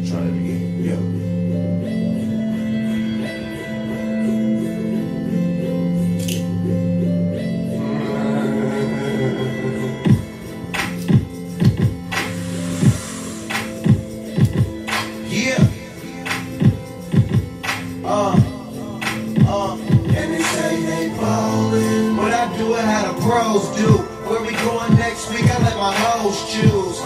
try it again. Yeah. And they say they ballin', but I do it how the pros do. Where we going next week, I let my hoes choose.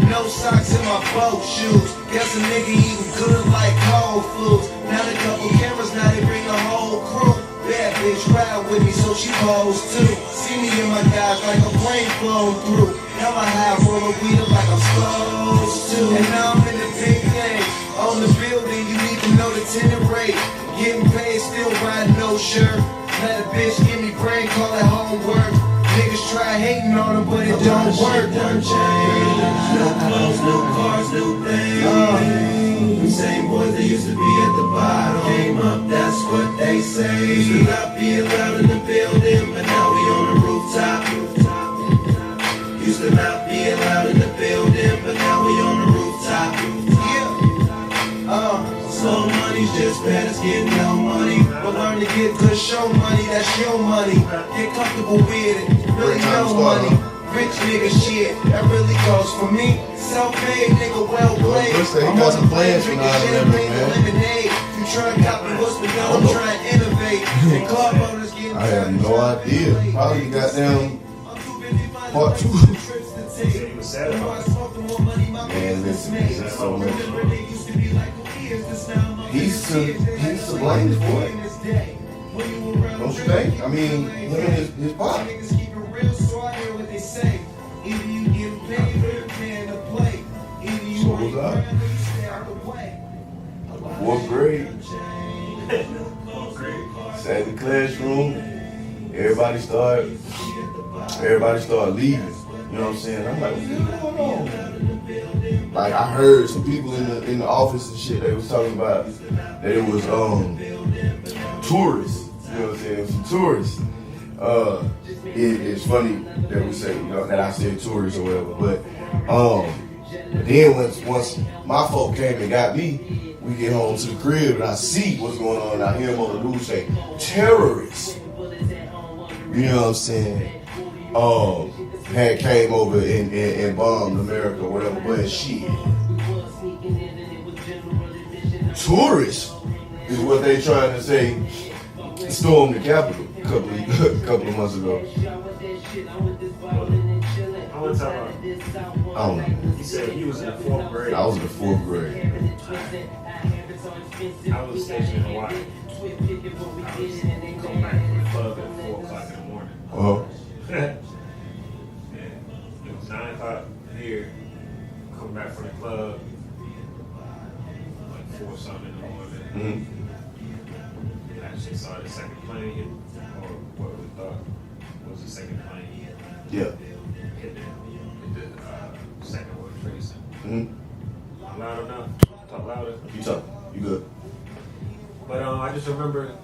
No socks in my boat shoes. Guess a nigga eating good like cold foods. Now a couple cameras, now they bring the whole crew. Bad bitch ride with me, so she pose too. See me and my guys like a brain flown through. Now I have roll of weed like I'm supposed to. And now I'm in the big thing. On the building, you need to know the tenant rate. Getting paid, still riding no shirt. Let a bitch give me brain, call it homework. Niggas try hating on them, but it don't work. Done change. New clothes, new cars, new things. The same boys that used to be at the bottom came up, that's what they say. Used to not be allowed in the building, but now we on the rooftop. Used to not be allowed in the building, but now we on the rooftop. Slow money's just bad as getting no money. But learn to get good show money, that's your money. Get comfortable with it, really no money. Rich nigga shit, that really goes for me. Self-made nigga, well played. I'm got some plans for 9/11, man. Lemonade. You try to copy what's been done, I'm trying to innovate. And club owners getting I have no idea. Probably goddamn part 2. Man, listen, it's just so much. He's to blame for it. Don't you think? I mean, him and his pop. So what was up? 4th grade. Sat in the classroom. Everybody started leaving. You know what I'm saying? I'm like, what's going on? Like, I heard some people in the office and shit, they was talking about that it was tourists. You know what I'm saying? Some tourists. It's funny that we say, you know, that I said tourists or whatever, but then once my folk came and got me, we get home to the crib and I see what's going on and I hear them on the news say, terrorists. You know what I'm saying? Had came over and bombed America or whatever, but shit. Tourists is what they trying to say stormed the Capitol a couple of months ago. I want to talk about. I don't know. He said he was in the 4th grade. I was in the 4th grade. I was stationed in Hawaii. I was going back from the club at 4 o'clock in the morning. Uh-huh. It was 9 o'clock here. Coming back from the club, like 4 something in the morning. Mm-hmm. I actually saw the second plane hit, or what we thought was the second plane. Yeah. Hit the second World Trade Center. Mm-hmm. Loud enough? Talk louder? You talk. You good. But I just remember,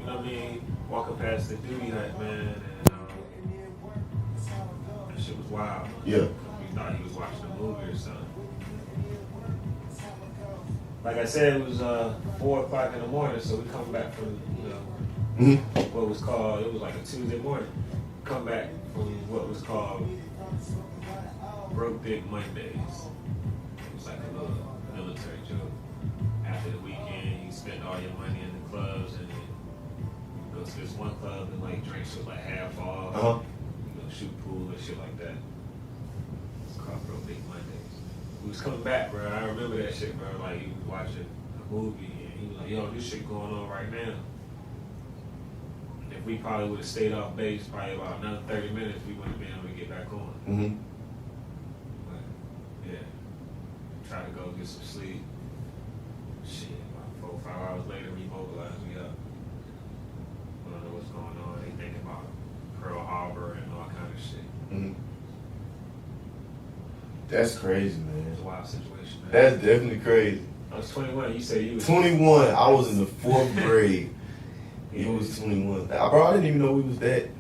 you know what I mean, walking past the duty hut, man, and that shit was wild. Yeah. We thought he was watching a movie or something. Like I said, it was 4 o'clock in the morning, so we come back from, what was called, it was like a Tuesday morning. Come back from what was called Broke Dick Mondays. It was like a little military joke. After the weekend, you spend all your money in the clubs, and then you go to this one club and like drinks was like half off. Uh-huh. You know, shoot pool and shit like that. It's called Broke Dick Mondays. We was coming back, bro. I remember that shit, bro. Like he was watching a movie and he was like, "Yo, this shit going on right now." And if we probably would have stayed off base, probably about another 30 minutes, we wouldn't have been able to get back on. Mm-hmm. But yeah, try to go get some sleep. Shit, about 4 or 5 hours later, we mobilized. We up. We don't know what's going on. They thinking about Pearl Harbor and all kind of shit. Mm-hmm. That's crazy, man. It's a wild situation, man. That's definitely crazy. I was 21. You said you was 21. I was in the 4th grade. He was 21. Bro, I didn't even know we was that.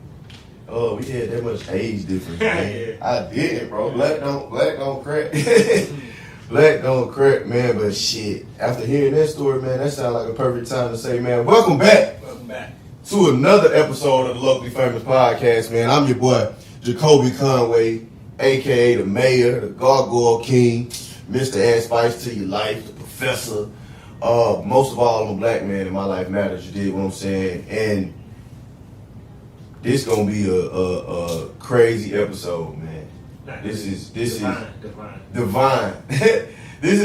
We had that much age difference, man. Yeah. I didn't, bro. Black don't crack. Black don't crack, man, but shit. After hearing that story, man, that sounds like a perfect time to say, man, welcome back. Welcome back To another episode of the Locally Famous Podcast, man. I'm your boy, Jacolby Conway, a.k.a. the Mayor, the Gargoyle King, Mr. Add Spice to your life, the Professor. Most of all, I'm a black man and my life matters, you dig what I'm saying? And this gonna be a crazy episode, man. This is divine. This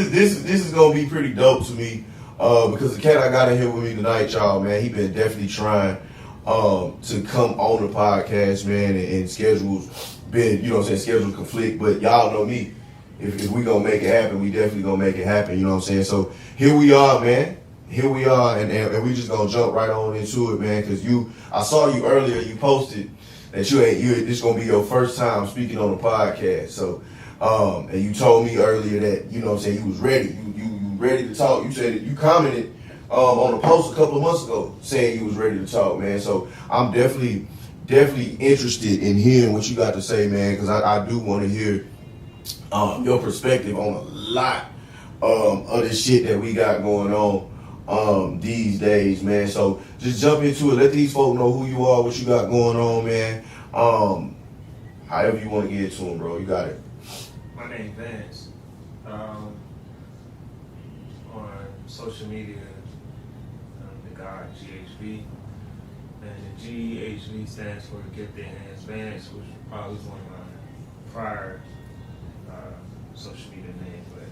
is gonna be pretty dope to me. Because the cat I got in here with me tonight, y'all, man, he been definitely trying to come on the podcast, man, and schedules been, you know what I'm saying, schedule conflict, but y'all know me. If we gonna make it happen, we definitely gonna make it happen, you know what I'm saying? So here we are, man. Here we are, and we just gonna jump right on into it, man, because I saw you earlier, you posted that this gonna be your first time speaking on the podcast. So, and you told me earlier that, you know what I'm saying, you was ready. You ready to talk. You said that you commented on a post a couple of months ago saying you was ready to talk, man. So I'm definitely interested in hearing what you got to say, man, because I do want to hear your perspective on a lot of the shit that we got going on these days, man. So just jump into it. Let these folk know who you are, what you got going on, man. However you want to get it to them, bro. You got it. My name's Vance. On social media, the God GHV, and the GHV stands for Gifted Hands Vance, which probably was one of my prior social media names, but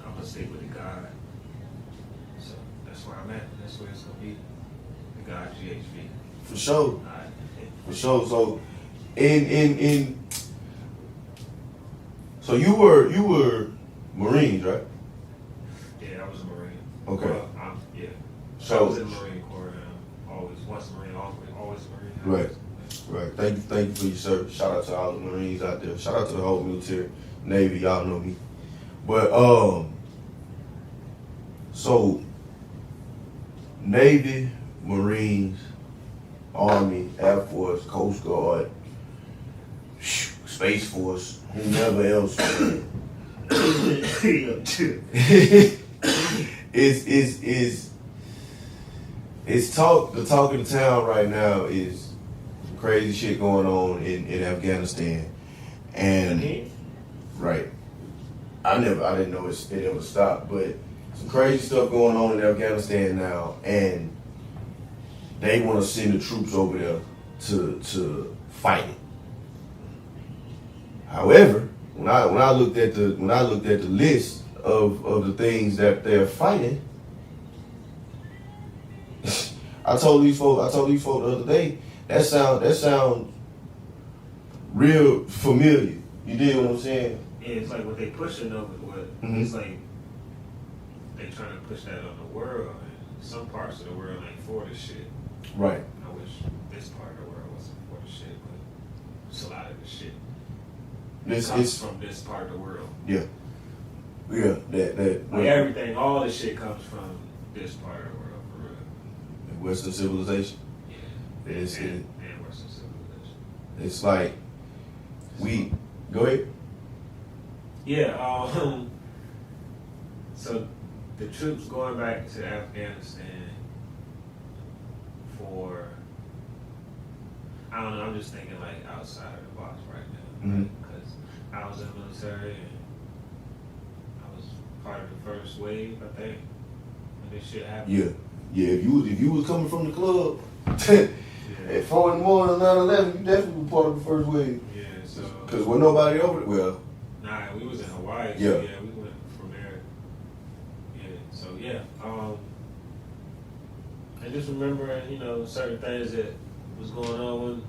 I'm gonna stick with the God. So that's where I'm at. That's where it's gonna be. The God GHV. For sure. Right. For sure. So, so you were Marines, right? Yeah, I was a Marine. Okay. Well, yeah. So I was in the Marine Corps. Once a Marine, always a Marine. Right. Thank you for your service. Shout out to all the Marines out there. Shout out to the whole military, Navy. Y'all know me. But so Navy, Marines, Army, Air Force, Coast Guard, Space Force, whomever else. It's talk. The talk of the town right now is crazy shit going on in Afghanistan, and right. I didn't know it never stopped, but some crazy stuff going on in Afghanistan now, and they want to send the troops over there to fight it. However, when I looked at the list of the things that they're fighting, I told these folks the other day, that sound real familiar. You did what I'm saying? Yeah, it's like what they pushing over what Mhm. It's like they trying to push that on the world. And some parts of the world ain't for this shit. Right. I wish this part of the world wasn't for the shit, but it's a lot of the shit. Comes from this part of the world. Yeah. That Like everything, all the shit comes from this part of the world, for real. Western civilization. Yeah. It's And Western civilization. it's like we go ahead. Yeah, so the troops going back to Afghanistan for, I don't know, I'm just thinking like outside of the box right now. Mhm. Because I was in the military and I was part of the first wave, I think, when this shit happened. Yeah. If you was coming from the club Yeah. at 4 in the morning on 9/11, you definitely were part of the first wave. Yeah, so. Cause when nobody over it, well, Nah, we was in Hawaii. Yeah. So yeah, we went from there. Yeah, so yeah. I just remembering, you know, certain things that was going on when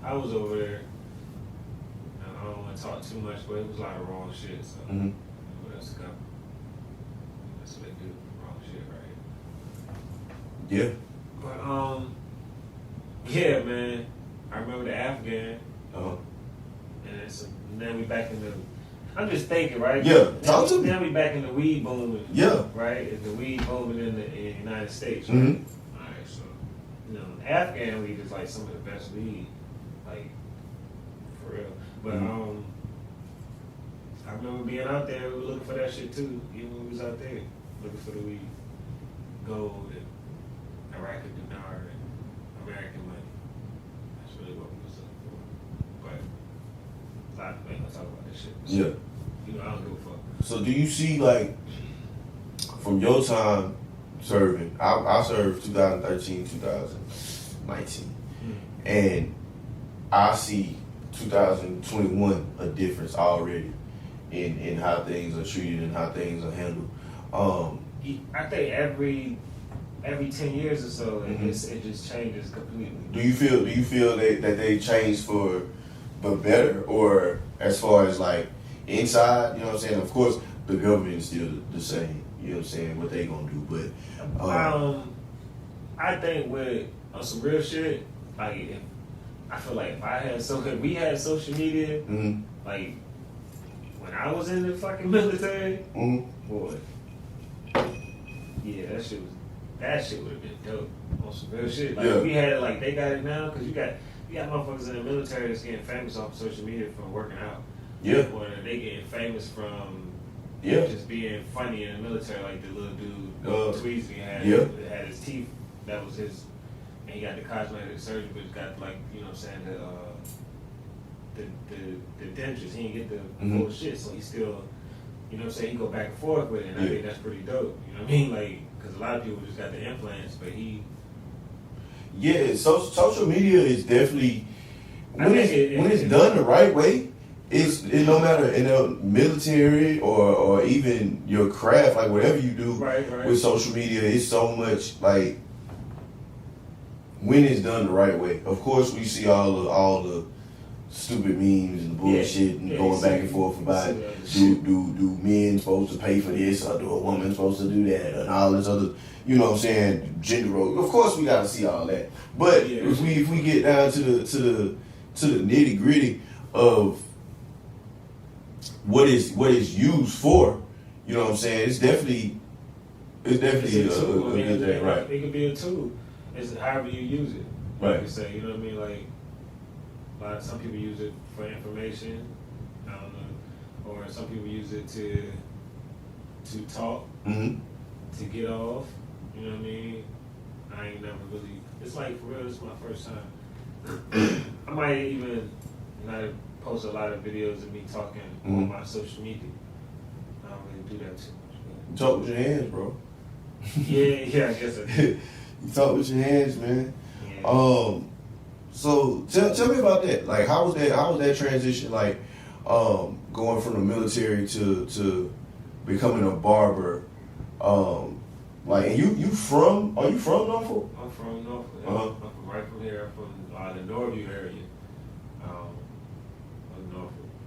I was over there. I don't want to talk too much, but it was a lot of wrong shit. So mhm. what else to come? That's what they do, wrong shit, right? Yeah. But yeah, man. I remember the Afghan, Uh-huh. and then we back in the. I'm just thinking, right? Yeah, talk to me. Now we back in the weed booming. Yeah. Right? And the weed booming in the United States. Right? Mhm. Alright, so, you know, Afghan weed is like some of the best weed. Like, for real. But, Mhm. I remember being out there, we were looking for that shit too, even when we was out there, looking for the weed, gold, and Iraqi dinar, and American money. That's really what we was looking for. But a lot of people ain't gonna talk about this shit. So, Yeah. you know, I don't give a fuck. So do you see, like, from your time serving, I served 2013, 2019, and I see 2021 a difference already in how things are treated and how things are handled. I think every 10 years or so, it just changes completely. Do you feel that they changed for the better, or as far as like inside? You know what I'm saying? Of course, the government is still the same. You know what I'm saying? What they gonna do? But I think with on some real shit, like I feel like if we had social media, like when I was in the fucking military, boy, yeah, that shit would have been dope on some real shit. Like if we had it like they got it now, because you got motherfuckers in the military that's getting famous off of social media from working out. Yeah. Or they getting famous from just being funny in the military, like the little dude tweets he had. Had his teeth. That was his. And he got the cosmetic surgery, but he's got like, you know what I'm saying, the dentures. He didn't get the full shit, so he still, you know what I'm saying, he go back and forth with it, and I think that's pretty dope. You know what I mean? Like, because a lot of people just got the implants, but he. Yeah, social media is definitely when it's done the right way. It no matter in the military or even your craft, like whatever you do with social media, it's so much like when it's done the right way. Of course, we see all the stupid memes and bullshit and going back and forth about do men supposed to pay for this or do a woman supposed to do that and all this other, you know what I'm saying, gender role. Of course, we got to see all that. But if we get down to the nitty gritty of what is used for, you know what I'm saying, it's definitely a good thing, right? It could be a tool. It's however you use it. Right. You say, you know what I mean? Like, some people use it for information. I don't know. Or some people use it to talk, to get off. You know what I mean? I ain't never really. It's like for real. This is my first time. I might even post a lot of videos of me talking on my social media. I don't really do that too much. You talk with your hands, bro. Yeah, I guess I do. You talk with your hands, man. Yeah. So tell me about that. Like, how was that transition? Like, going from the military to becoming a barber. Like, and you from? Are you from Norfolk? I'm from Norfolk. Yeah. I'm from right from here. I'm from the Norview area.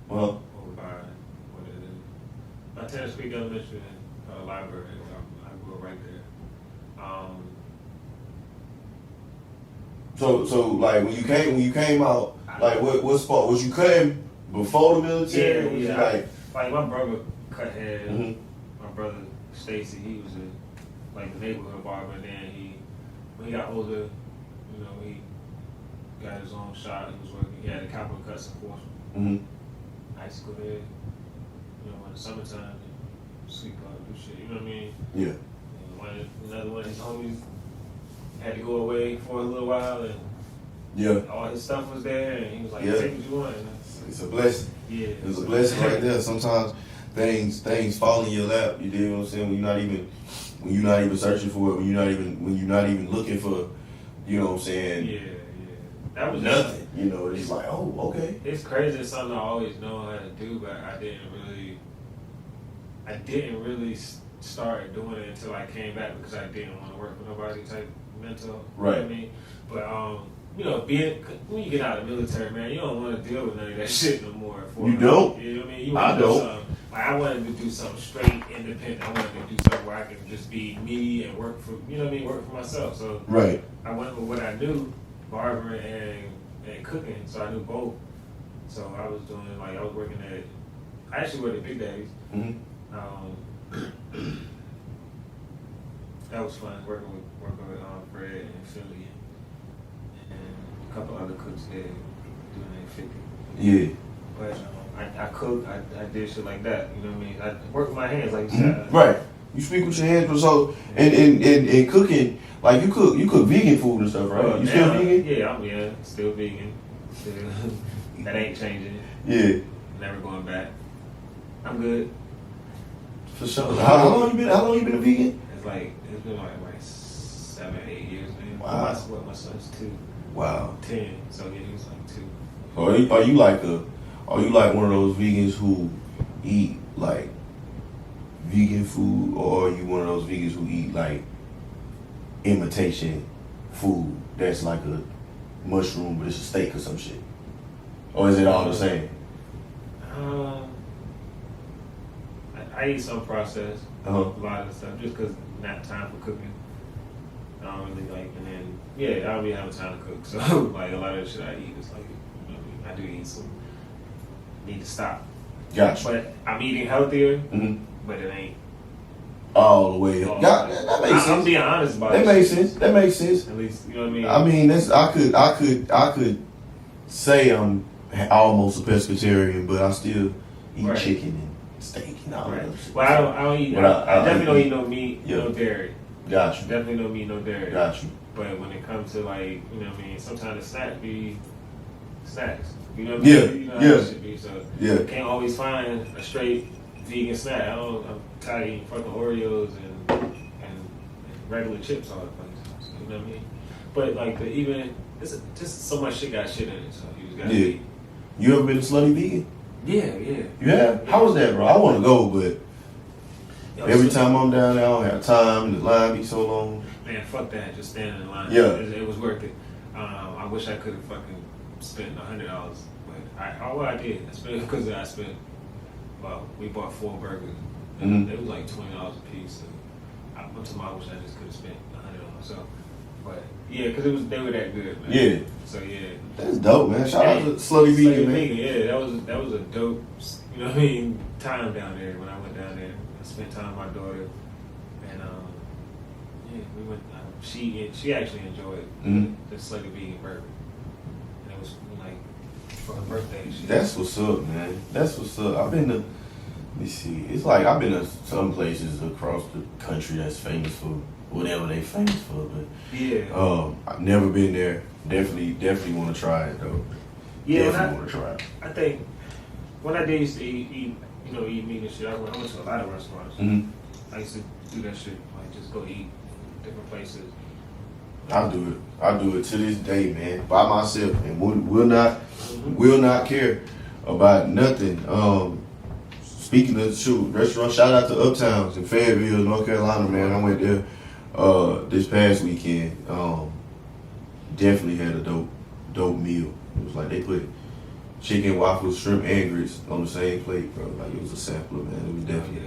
Norfolk. Over by what is it? By Tennis Creek Elementary Library. I grew up right there. So like when you came out, like what spot was you cutting before the military? Yeah. Like my brother cut hair. My brother Stacy, he was the neighborhood barber. And then when he got older, you know, he got his own shop. He was working. He had a capital cuts enforcement. High school there. You know, in the summertime, sweep up, do shit. You know what I mean? Yeah. Another one of his homies had to go away for a little while, and all his stuff was there, and he was like, "Take what you want." It's a blessing. Yeah, it's a blessing right there. Sometimes things fall in your lap. You dig what I'm saying? When you're not even searching for it. When you're not even looking for, you know what I'm saying? Yeah. That was nothing. You know, it's like, oh, okay. It's crazy. It's something I always know how to do, but I didn't really start doing it until I came back because I didn't want to work for nobody type mental. Right. You know what I mean? But you know, when you get out of the military, man, you don't want to deal with none of that shit no more. You don't. You know what I mean? I don't. I wanted to do something straight independent. I wanted to do something where I can just be me and work for, you know what I mean, work for myself. So I went with what I knew, barbering and cooking. So I knew both. So I was doing I was working I actually worked at Big Daddy's. That was fun working with Fred and Philly and a couple other cooks there doing their 50. Yeah. But I cook, I did shit like that. You know what I mean? I work with my hands, like you said. Right. You speak with your hands, but so and cooking, like you cook vegan food and stuff, right? You still vegan? Yeah, I'm still vegan. Still, that ain't changing. Yeah. Never going back. I'm good. For sure. How long you been a vegan? It's been like 7, 8 years, man. Wow. My son's 2. Wow. 10. So yeah, he was like 2. Are you like one of those vegans who eat like vegan food, or are you one of those vegans who eat like imitation food that's like a mushroom but it's a steak or some shit? Or is it all the same? I eat some processed, a lot of the stuff, just because not time for cooking. I don't really like, and then I don't really have time to cook, so like a lot of the shit I eat is like, you know what I mean? I do eat some. Need to stop. Gotcha. But I'm eating healthier, but it ain't all the way up. That makes sense. I'm being honest about it. That makes sense. At least, you know what I mean? I mean, I could say I'm almost a pescatarian, but I still eat chicken and steak and all that shit. Well, I don't eat. I definitely don't eat no meat, no dairy. Got you. Definitely no meat, no dairy. Got you. But when it comes to like, you know what I mean, sometimes the snack be snacks. You know what I mean? You know how it should be. So you can't always find a straight vegan snack. I'm tired of eating fucking Oreos and regular chips all the place. You know what I mean? But like just so much shit got shit in it. So you just gotta eat. You ever been to Slutty Vegan? Yeah. You have? How was that, bro? I want to go, but every time I'm down there, I don't have time. The line be so long. Man, fuck that. Just standing in line. Yeah. It was worth it. I wish I could have fucking spent $100, but I did. Because I spent. Well, we bought 4 burgers. And it was like $20 a piece. And I wish I just could have spent $100. So, but yeah, because they were that good, man. Yeah. So yeah. That's dope, man. Shout out to Slutty Vegan, man. Yeah, that was a dope. You know what I mean? Time down there when I went down there. I spent time with my daughter, and we went. She actually enjoyed the Slutty Vegan burger, and it was like for her birthday. That's what's up, man. That's what's up. I've been to. Let me see. It's like I've been to some places across the country that's famous for whatever they famous for, but I've never been there. Definitely want to try it though. Yeah, definitely want to try it. I think when I did used to eat meat and shit, I went to a lot of restaurants. I used to do that shit, like just go eat different places. I do it to this day, man, by myself, and will not care about nothing. Speaking of restaurant, shout out to Uptowns in Fayetteville, North Carolina, man. I went there this past weekend. Definitely had a dope meal. It was like they put chicken, waffles, shrimp, and grits on the same plate, bro. Like it was a sampler, man. It was definitely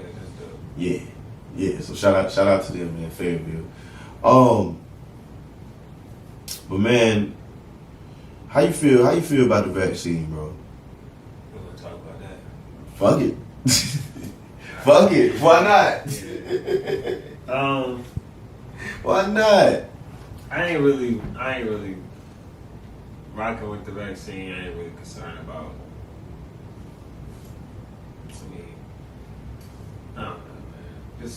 yeah. So shout out to them, man, Fayetteville. But man, how you feel about the vaccine, bro? We're gonna talk about that. Fuck it. Fuck it. Why not? Why not? I ain't really rocking with the vaccine. I ain't really concerned about. I don't know, man.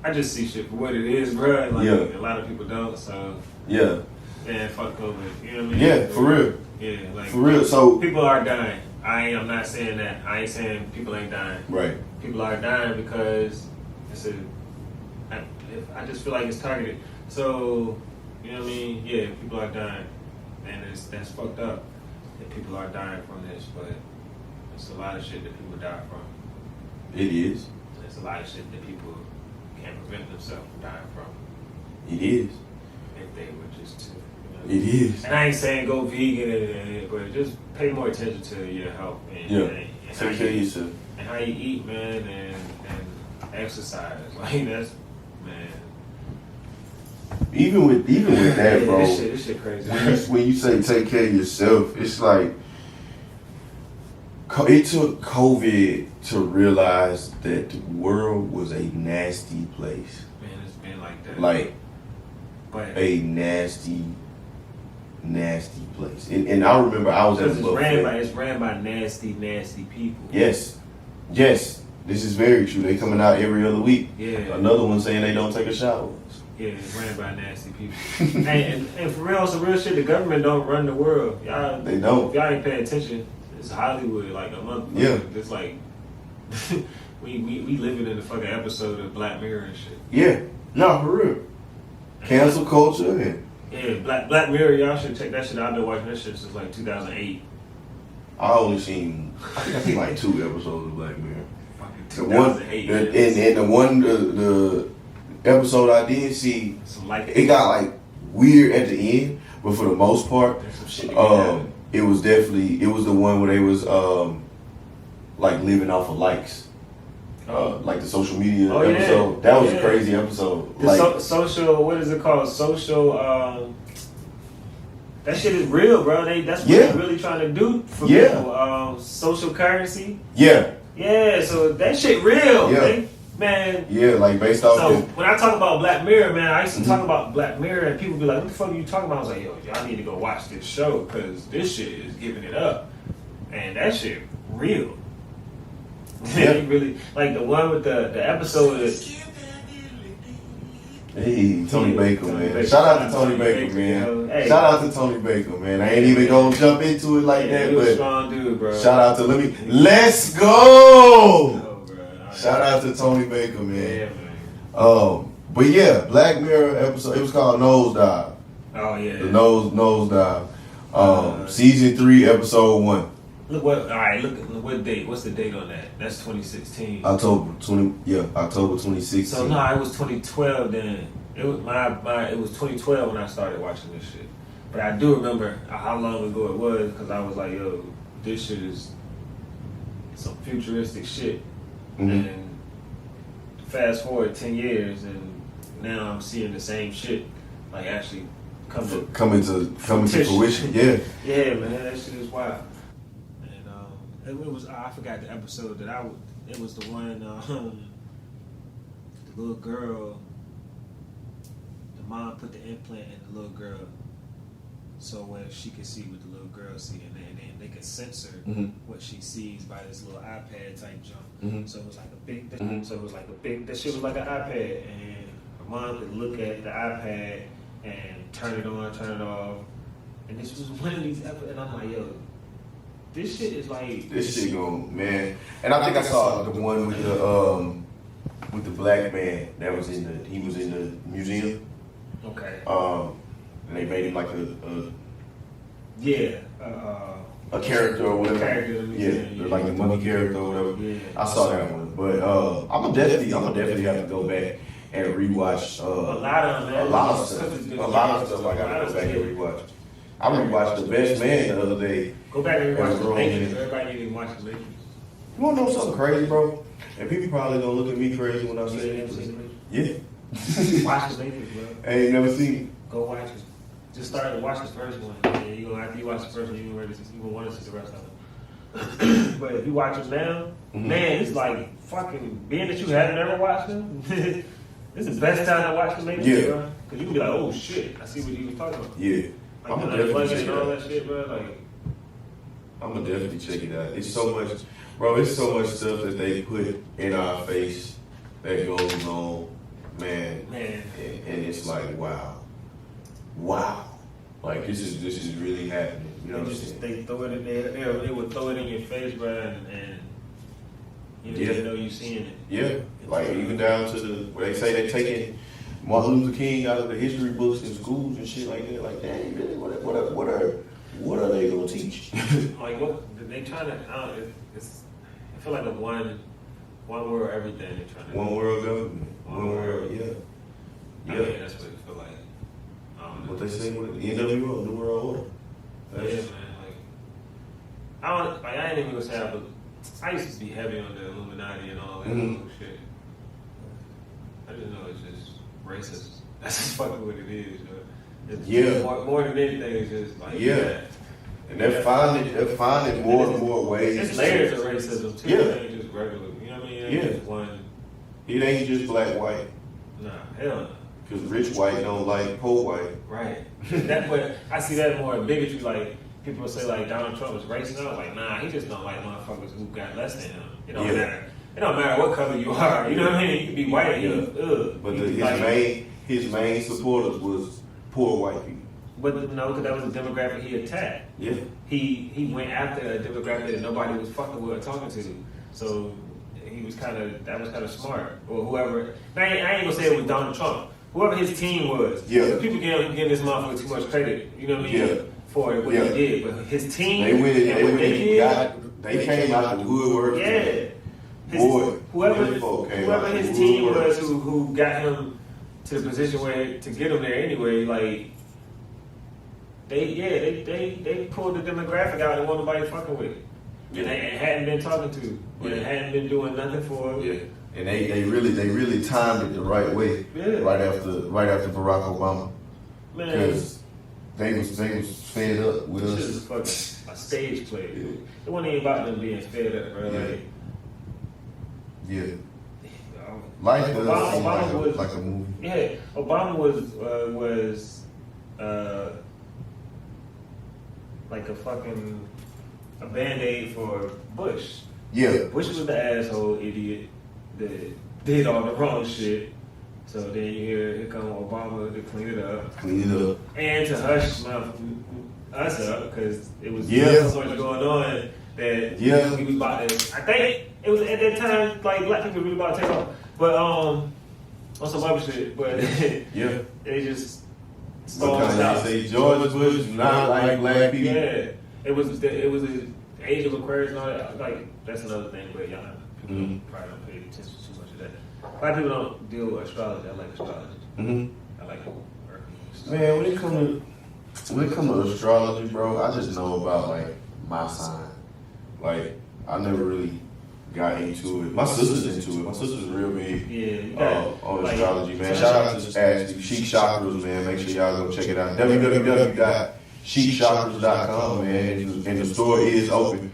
I just see shit for what it is, bro. Like a lot of people don't. So man, fuck COVID. You know what I mean? Yeah, for real. Yeah, like for real. So people are dying. I'm not saying that. I ain't saying people ain't dying. Right. People are dying because I just feel like it's targeted. So, you know what I mean? Yeah, people are dying. And that's fucked up that people are dying from this, but it's a lot of shit that people die from. It is. There's a lot of shit that people can't prevent themselves from dying from. It is. If they were just to. It is. And I ain't saying go vegan, but just pay more attention to your health and take care of yourself. And how you eat, man, and exercise. Like that's, man. Even with that, bro. This shit crazy. When you say take care of yourself, it's like it took COVID to realize that the world was a nasty place. Man, it's been like that. Like a nasty nasty place. And I remember I was at the buffet. It's ran by nasty people. Yes. This is very true. They coming out every other week. Yeah. Another one saying they don't take a shower. Yeah, it's ran by nasty people. and for real, some real shit, the government don't run the world. Y'all, they don't. If y'all ain't paying attention, it's Hollywood like a month. Yeah. It's like we living in the fucking episode of Black Mirror and shit. Yeah. No, for real. Cancel culture and Black Mirror, y'all should check that shit out. I've been watching that shit since like 2008. I only seen like 2 episodes of Black Mirror. The one the episode I did see, it got like weird at the end, but for the most part, it was the one where they was like living off of likes. Like the social media episode. Yeah. That was a crazy episode. Social, what is it called? Social, that shit is real, bro. That's what they're really trying to do for people. Social currency. Yeah. Yeah, so that shit real, man. Yeah, like based off. So when I talk about Black Mirror, man, I used to talk about Black Mirror, and people be like, "What the fuck are you talking about?" I was like, "Yo, y'all need to go watch this show because this shit is giving it up, and that shit real." Yeah. Really, like the one with the episode is. Hey, Tony Baker, man. Shout out to Tony Baker, man. Hey. Shout out to Tony Baker, man. I ain't even gonna jump into it like that, but strong dude, bro. Shout out to let's go. Shout out to Tony Baker, man. Yeah, man. But yeah, Black Mirror episode. It was called Nosedive. Oh yeah. The Nosedive. Season 3, episode 1. Look what date. What's the date on that? That's 2016. October 2016. So no, it was 2012 then. It was it was 2012 when I started watching this shit. But I do remember how long ago it was because I was like, yo, this shit is some futuristic shit. Mm-hmm. And fast forward 10 years and now I'm seeing the same shit like actually come to fruition. Yeah. Yeah, man, that shit is wild. It was I forgot the episode that it was the one the little girl, the mom put the implant in the little girl so when she could see what the little girl see and they could censor what she sees by this little iPad type jump. So it was like a big that shit was like an iPad and her mom could look at the iPad and turn it on, turn it off. And this was one of these episodes and I'm like, yo, this shit is like this shit going, man. And I think I saw the one with the black man that was in the museum. Okay. And they made him like a character or whatever. Like the mummy character or whatever. Yeah. I saw that one, but I'm gonna definitely have to go back and rewatch a lot of stuff. I gotta go back and rewatch. I rewatched The Best Man the other day. Go back and rewatch The Matrix. Everybody need to watch The Matrix. You wanna know something crazy, bro? And people probably gonna look at me crazy when I say it. Yeah. Watch The Matrix, bro. I ain't never seen it. Go watch it. Just start to watch the first one. And after you watch the first one, you gonna want to see the rest of it. But if you watch it now, man, it's like fucking being that you haven't ever watched them. This is the best time to watch The Matrix, bro. Because you can be like, oh shit, I see what he was talking about. Yeah. Like, I'm gonna definitely check it all out. that shit, bro. Like, I'm gonna definitely check it out. It's so much stuff that they put in our face that goes on, man. And it's like, wow. Like this is really happening. You know what I'm saying? They throw it in there. They would throw it in your face, bro, and you didn't know you seeing it. Yeah, like even down to where they say they're taking Martin Luther King out of the history books in schools and shit like that. Like, dang, really, what are they gonna teach? Like what they trying to? I feel like a one world everything. They trying to. One world government. One world, yeah. I mean, that's what it feel like. What they say with the NWO, New World Order. Yeah, man. I ain't even gonna say but I used to be heavy on the Illuminati and all that shit. I just know it's just racist. That's just fucking what it is. More than anything, it's just like that. And they're finding more and more ways. It's layers of racism too. Yeah. It ain't just regular. You know what I mean? It ain't just one. It ain't just black, white. Nah, hell no. Because rich white don't like poor white. Right. That, but I see that more in bigotry. Like people say, like Donald Trump is racist. I'm like, nah, he just don't like motherfuckers who got less than him. It don't matter. It don't matter what color you are. You know what I mean? You can be white and But his main supporters was poor white people. But no, because that was the demographic he attacked. Yeah. He went after a demographic that nobody was fucking with or talking to. So he was that was kind of smart. Or whoever. I ain't gonna say it was Donald Trump. Whoever his team was. Yeah. People give this motherfucker too much credit. You know what I mean? Yeah. For what he did, but his team. They came out the woodwork. Yeah. Whoever his team was who got him to the position to get him there anyway, like they pulled the demographic out and wasn't nobody fucking with it. And they hadn't been talking to, or they hadn't been doing nothing for him. Yeah. And they really timed it the right way. Yeah. Right after Barack Obama. Because they was fed up with us. This is fucking a stage play. It wasn't even about them being fed up, bro. Like, yeah. Life does seem like a movie. Yeah, Obama was like a Band-Aid for Bush. Yeah. Bush was the asshole idiot that did all the wrong shit. So then here come Obama to clean it up. And to hush us up, because it was so much going on that we was about to, I think it was at that time, like, black people really about to take off. But, on some other shit, but they just stalled us out. Say George Bush not like black people. Yeah, it was the age of Aquarius and all that. Like, that's another thing, but y'all people probably don't pay attention too much to that. A lot of people don't deal with astrology. I like astrology. I like it. Man, when it comes to astrology, bro, I just know about like my sign. Like, I never really got into it. My sister's into it. My sister's real big on astrology, man. Shout out to Ashley, Chic Chakras, man. Make sure y'all go check it out. www.chicchakras.com, man. And the store is open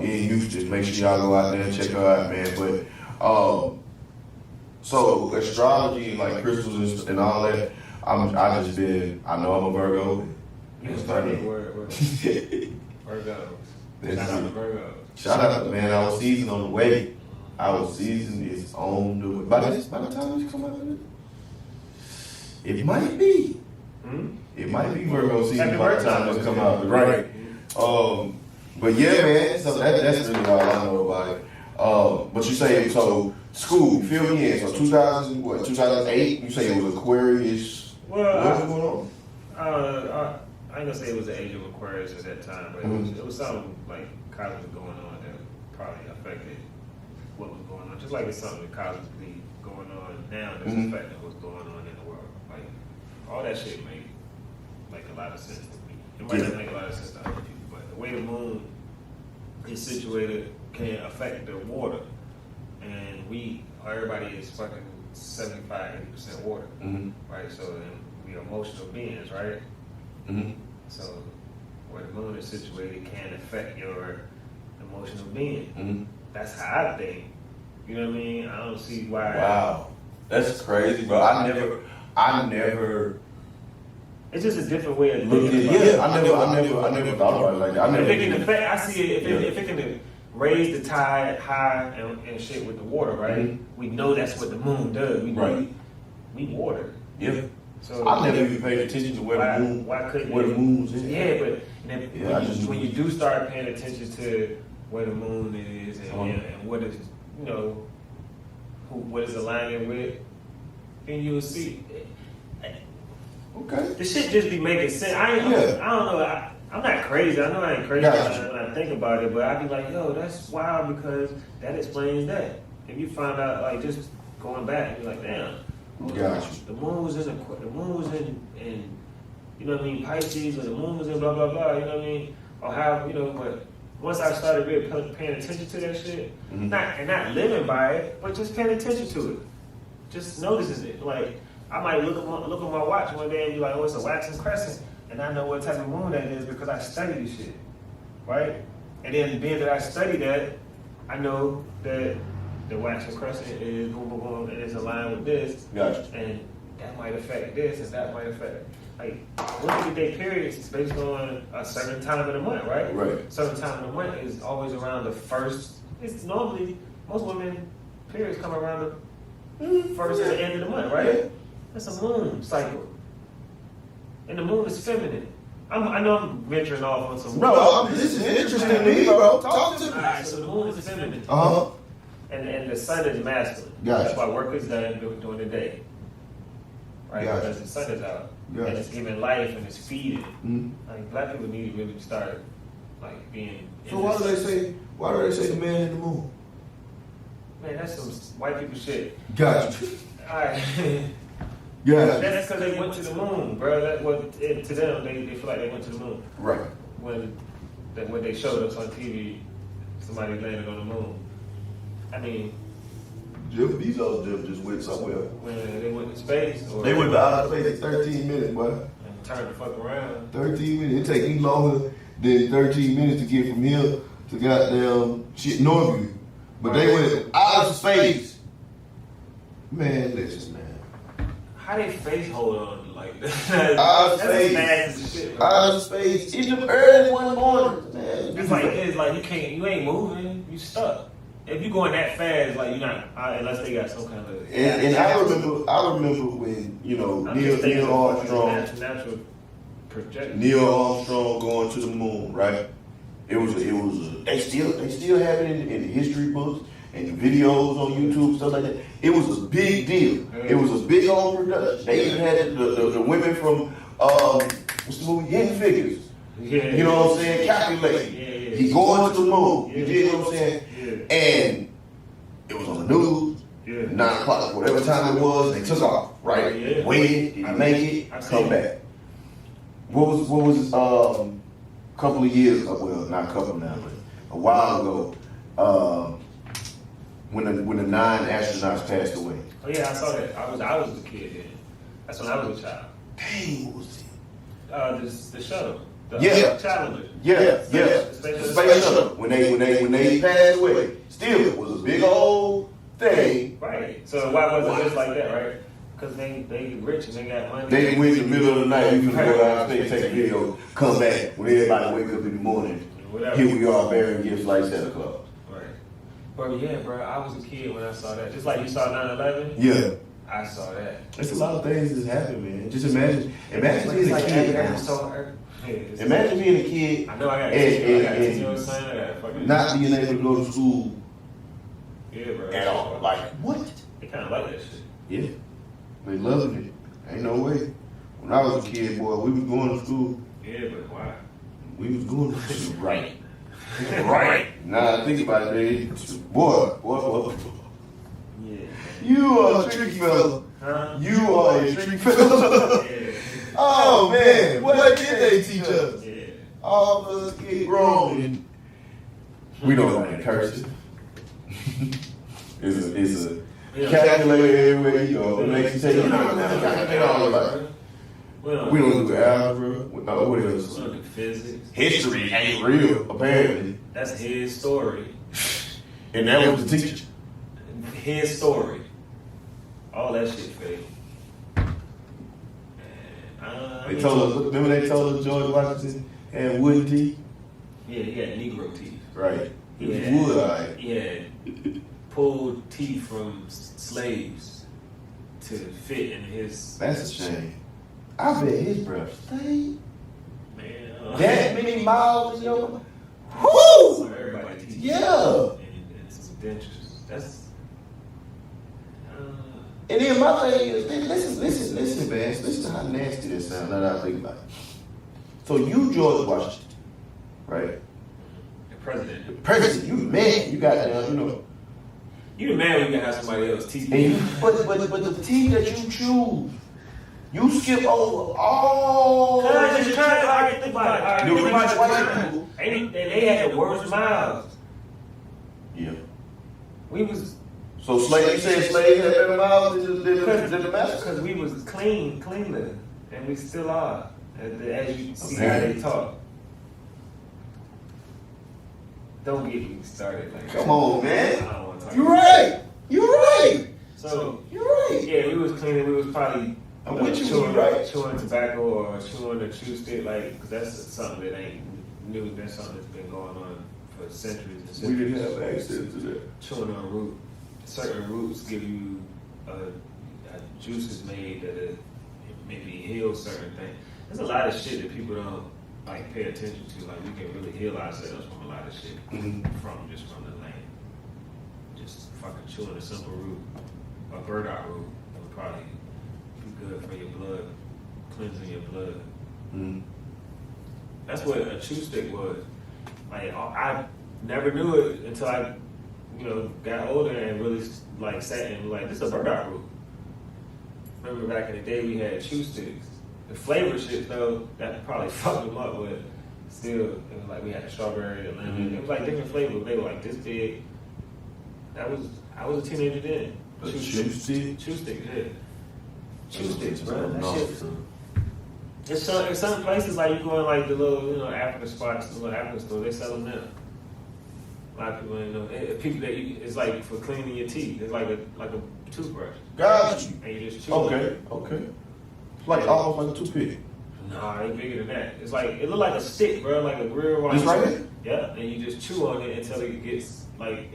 in Houston. Make sure y'all go out there and check her out, man. But so astrology and like crystals and all that, I know I'm a Virgo. Virgo. Shout out, man. I was seasoned on the way. It's on the way. By the time this come out, it might be. It might be Virgo season by the time this come out. Right. But yeah, man. So that's really all I know about it. But you say, so school, fill me in. So 2008, you say it was Aquarius. Well, what was going on? I ain't gonna say it was the age of Aquarius at that time, but it was something like cosmic going on that probably affected what was going on. Just like it's something cosmically going on now that's affecting what's going on in the world. Like, all that shit make a lot of sense to me. It might not make a lot of sense to other people, but the way the moon is situated can affect the water. And everybody is fucking 75-80% water, right? So then we are emotional beings, right? So where the moon is situated can affect your emotional being. That's how I think. You know what I mean? I don't see why. Wow, that's crazy, bro. I never. It's just a different way of looking at it. I never thought about it like that. I see it. If it can raise the tide high and shit with the water, right? We know that's what the moon does. We water. Yeah. So I never even paid attention to where the moon's in. Yeah, but when you do start paying attention to where the moon is and what is, what is aligning with, then you'll see. Okay. The shit just be making sense. I don't know. I'm not crazy. I know I ain't crazy when I think about it, but I be like, yo, that's wild because that explains that. If you find out, like, just going back, you're like, damn. The moon was in you know what I mean, Pisces, or the moon was in blah blah blah, you know what I mean? Or how, but once I started really paying attention to that shit, not living by it, but just paying attention to it. Just noticing it. Like, I might look at my watch one day and be like, oh, it's a waxing crescent. And I know what type of moon that is because I study this shit. Right? And then being that I study that, I know that the waxing crescent is boom, boom, boom, and it's aligned with this. Gotcha. And that might affect this and that might affect. Like, women get their periods based on a certain time of the month, right? Right. Certain time of the month is always around the first. It's normally, most women periods come around the first and the end of the month, right? Yeah. That's a moon cycle. And the moon is feminine. I know I'm venturing off on some. Bro, this is interesting to me, bro. Talk to me. Alright, so the moon is feminine. Uh-huh. And the sun is masculine. Gotcha. That's why work is done during the day. Right? Gotcha. Because the sun is out. Gotcha. And it's giving life and it's feeding. Mm-hmm. Like, black people need to really start, like, being. So why do they say the man in the moon? Man, that's some white people shit. Gotcha. Alright. Gotcha. That's because they went to the moon, bro. That what to them, they feel like they went to the moon. Right. When they showed us on TV, somebody landed on the moon. I mean, Jeff Bezos just went somewhere. when they went to space, or They went to outer space in 13 minutes, boy. and turned the fuck around. 13 minutes. It take me longer than 13 minutes to get from here to goddamn shit Northview. But they went outer space. Man, listen, man. How they face hold on like that? Outer That's space. fast as shit, bro. Outer space. It's the early one morning, man. It's like you ain't moving, you stuck. If you going that fast, like you're not, unless they got some kind of. And I remember when, you know, Neil Armstrong. Natural projection. Neil Armstrong going to the moon, right? They still have it in the history books and the videos on YouTube, stuff like that. It was a big deal. It was a big old production. They even had the women from what's the movie? Hidden Figures. Yeah. You know what I'm saying? Calculate. Yeah. He going to the moon. You Yeah. dig what I'm saying? Yeah. And it was on the news. Yeah. 9 o'clock, whatever time it was, they took off. Right? Yeah. Waited, did he make it? I've Come seen back. What was a couple of years ago? Well, not a couple now, but a while ago, when the 9 astronauts passed away. Oh yeah, I saw that. I was a kid then. That's when I was a child. Dang, what was it? The shuttle. The Yeah. Challenger. Yeah. The Space shuttle. When they passed away, still it was a big old thing. Right. So why was it just like that, right? Because they rich and they got money. They went in the middle of the night. You can go out and take a video, come back when everybody wake up in the morning. Whatever. Here we are bearing gifts like Santa Claus. Right. Bro, yeah, bro. I was a kid when I saw that. Just like you saw 9/11. Yeah. I saw that. There's a lot of things that's happened, man. Just imagine being a kid. Imagine being a kid I know I got a and 10-year-old son. I got fucking not being able to go to school yeah, bro. at all. Like, what? They kind of like that shit. Yeah. They loving it. Ain't no way. When I was a kid, boy, we was going to school. Yeah, but why? We was going to school. Right. Right. Now I think about it, man. Boy. Yeah. You are a tricky fella. Huh? You are a tricky fella. Yeah. Oh, man. What did they teach us? Yeah. All of us get grown and we don't know that cursive. It's a calculator everywhere you go. It makes you take it. Calculate all of that. We don't do algebra. What else? We don't do physics. History ain't real, apparently. That's his story. And that was the teacher. His story. All that shit fake. They told us, remember they told us George Washington had wooden teeth? Yeah, he had Negro teeth. Right. It was Yeah. wood, all right. He had pulled teeth from slaves to fit in his. That's a shame. I bet his breath stayed. Man. That many miles in your. So Woo! everybody teeth. Yeah. And some dentures. That's. And then my thing is, listen, Vance. Listen to how nasty this sounds now that I think about it. So you, George Washington, right? The president. President, you man, you got you know. You the man when you can have somebody else's teeth. And you, but the team that you choose, you skip over all. Just try to think about it. The rich white people. They had the worst mouths. Yeah. We was So slaves had better mouths than the masters. because we was cleaner, and we still are. As you see how they talk. Don't get me started. Like, Come on, man. I don't want to talk. You're right. You're right. So You're right. yeah, we was cleaner. We was probably I'm with you, right? Chewing tobacco or chewing a chew stick, like, because that's something that ain't new. That's something that's been going on for centuries and centuries. We didn't have access to that. Chewing on root. Certain roots give you juices made that maybe heal certain things. There's a lot of shit that people don't like pay attention to. Like, we can really heal ourselves from a lot of shit from the land. Just fucking chewing a simple root, a burdock root, would probably be good for your blood, cleansing your blood. That's what a chew stick was. Like, I never knew it until I, got older and really like sat and like, this is a burdock root. Remember back in the day we had chew sticks. The flavor shit though, that probably fucked them up, but still, it was like we had the strawberry, the lemon. It was like different flavors. They were like this big. I was a teenager then. Chew stick? Chew sticks, yeah. Chew sticks, bro. That shit. There's some places like you go in like the little, African spots, the little African store, they sell them now. A lot of people ain't know. People that it's like for cleaning your teeth. It's like a toothbrush. Got you. And you just chew. Okay. Like almost like a toothpick. Nah, it's bigger than that. It's like it look like a stick, bro, like a real. It's right there? Yeah, and you just chew on it until it gets like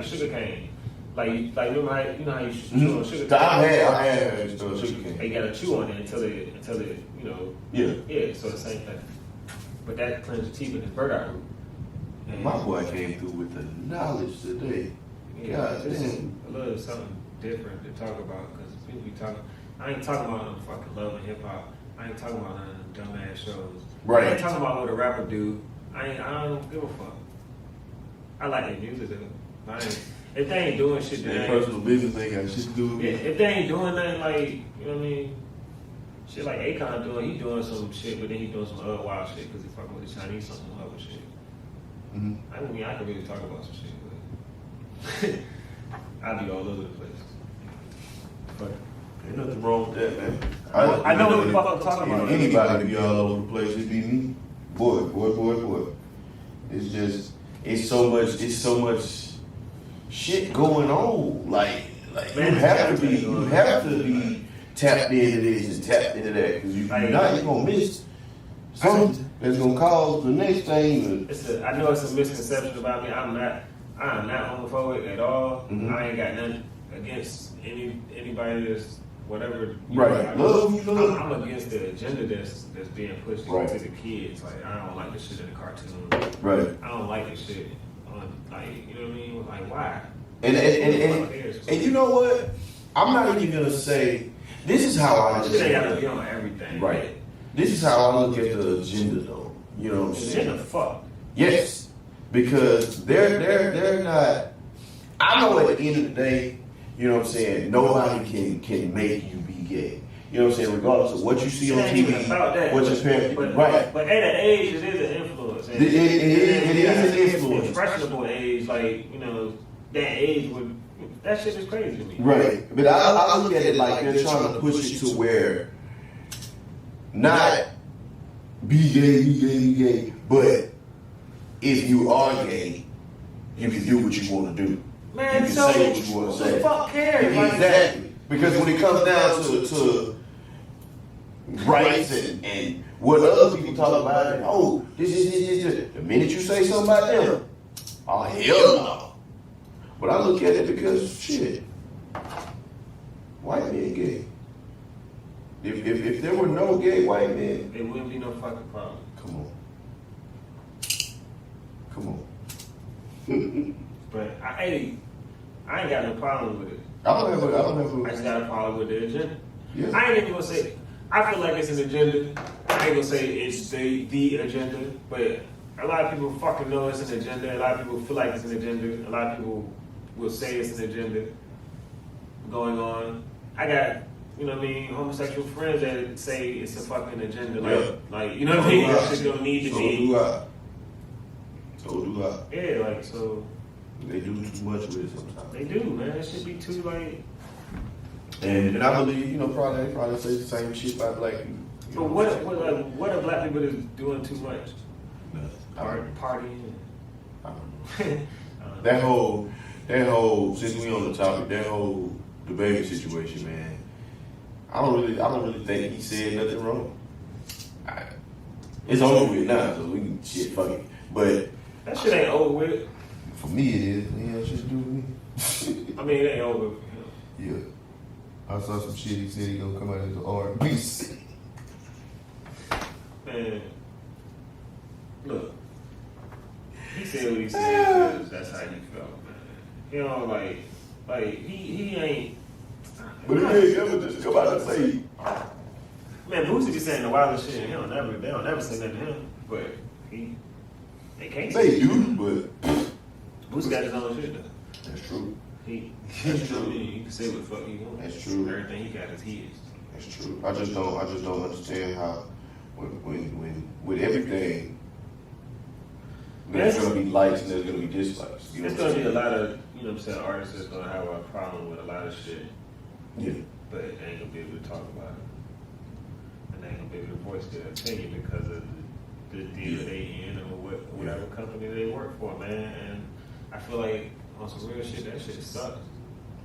sugar cane. Like remember how how you chew on sugar cane? I had sugar cane. You gotta chew on it until it Yeah, so the same thing. But that cleans your teeth with this burdock root. And My boy came through with the knowledge today. Yeah, God this is damn. a little something different to talk about because people be talking. I ain't talking about no fucking love and hip hop. I ain't talking about none of them dumbass shows. Right. I ain't talking about what a rapper do. I don't give a fuck. I like their music though. If they ain't doing shit, Their personal business ain't got shit to do with it. If they ain't doing nothing like, you know what I mean? Shit like Akon doing, he doing some shit, but then he doing some other wild shit because he fucking with the Chinese something other shit. I mean, I could really talk about some shit, but I'd be all over the place. But Ain't nothing wrong with that, man. I know what the fuck I'm talking about. Anybody be all over the place, it be me. Boy. It's so much shit going on. Like Man, you have to be tapped into this and tapped into that. Because you're gonna miss something that's gonna cause the next thing. I know it's a misconception about me. I'm not homophobic at all. I ain't got nothing against anybody that's whatever. Right. Love. I'm against the agenda that's being pushed to the kids. Like, I don't like the shit in the cartoon. Right. I don't like the shit on, like, you know what I mean? Like, why? And you know what? I'm not even gonna say this is how I Shit ain't gotta be on everything. Right. This is how I look at the agenda, though. You know what I'm saying? Agenda, fuck. Yes, because they're not. I know at the end of the day, you know what I'm saying. Nobody can make you be gay. You know what I'm saying? Regardless of what you see on TV, what your parents, right? But at that age, it is an influence. It is an influence. Impressionable age, like, that age would. That shit is crazy to me. Right. But I look at it like they're trying to push it to where not be gay, but if you are gay, you can do what you want to do. Man, you can so say what you want to say. Fuck cares. Exactly. Because when it comes down to rights and what other people talk about, and, this. The minute you say something about them, oh, hell no. But I look at it because, shit, white men gay. If there were no gay white men, it wouldn't be no fucking problem. Come on. But I ain't got no problem with it. I don't have I just got a problem with the agenda. Yeah. I ain't even gonna say. I feel like it's an agenda. I ain't gonna say it's the agenda, but a lot of people fucking know it's an agenda. A lot of people feel like it's an agenda. A lot of people will say it's an agenda going on. I got, homosexual friends that say it's a fucking agenda. Like, you know what I mean? That shit don't need to be. So do I. Yeah, like, so. They do too much with it sometimes. They do, man. It should be too, like. And I believe, probably say the same shit about black people. But what are black people that's doing too much? Partying. I don't know. That whole, since we on the topic, that whole debate situation, man. I don't really think he said nothing wrong. It's over with now, so we can shit fuck it. But that shit ain't over with. For me, it is. Yeah, shit to do with me. I mean, it ain't over. Yeah. I saw some shit. He said he gonna come out as an R&B. Man, look. He said what he said because that's how he felt, man. You know, like he ain't. But he ain't ever just come out and say. Man, Boosie be saying the wildest shit. They don't never say nothing to him, but they can't. They do, but Boosie got his own shit though. That's true. That's true. You can say what the fuck you want. That's true. Everything he got is his. That's true. I just don't understand how when with everything there's gonna be likes and there's gonna be dislikes. There's gonna be a lot of artists that's gonna have a problem with a lot of shit. Yeah. But they ain't gonna be able to talk about it. And they ain't gonna be able to voice their opinion because of the deal they in or whatever company they work for, man. And I feel like on some real shit, that shit sucks.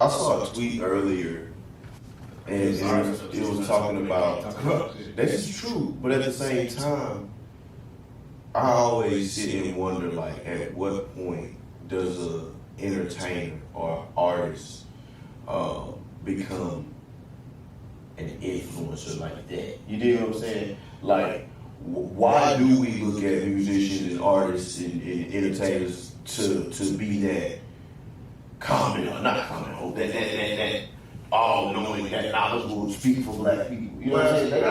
I saw a tweet earlier and it was talking about that's true, but at the same time, I always sit and wonder, like, at what point does a entertainer or artist become an influencer like that? You dig what I'm saying? Like, why do we look at musicians and artists and entertainers to be that common or not common, that all knowing, that knowledgeable speak for black people? You know what I'm saying?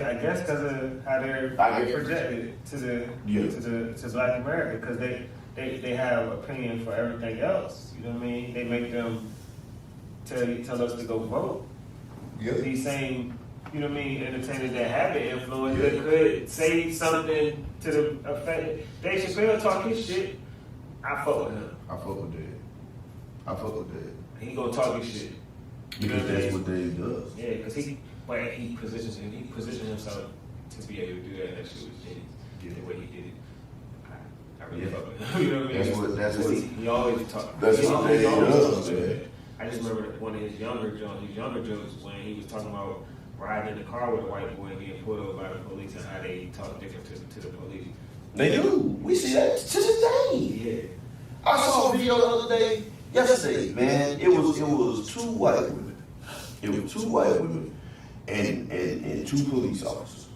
I guess because of how they're projected to Black America, because they have opinion for everything else. You know what I mean? They make them tell us to go vote. Yep. These same, you know what I mean, entertainers that have the influence that could say something to the effect. Dave Chappelle talk his shit. I fuck with him. I fuck with that. He gonna talk his shit. Because that's what Dave does. Yeah, because he positions himself to be able to do that. That shit was genius. The way he did it. I really fuck with him. You know what I mean? That's what he always talk. That's what Dave does. I just remember one of his younger jokes when he was talking about riding in the car with a white boy and getting pulled over by the police and how they talk different to the police. They do. We see that to this day. Yeah. I saw a video the other day, yesterday, man. It was two white women. It was two white women and two police officers.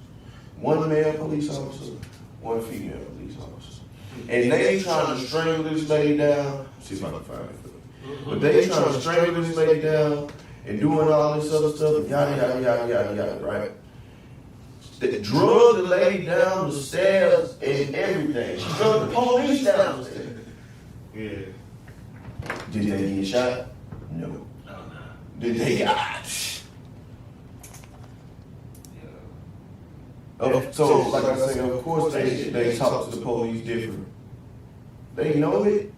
One male police officer, one female police officer. And they trying to strangle this lady down. See if I can find it. But they trying to strangle this lady down and doing all this other stuff, yada, right? They drug the lady down the stairs and everything. She drug the police down the stairs. Yeah. Did they get shot? No. Oh, no. Did they get So, like I said, of course they talk to the police different. They know it.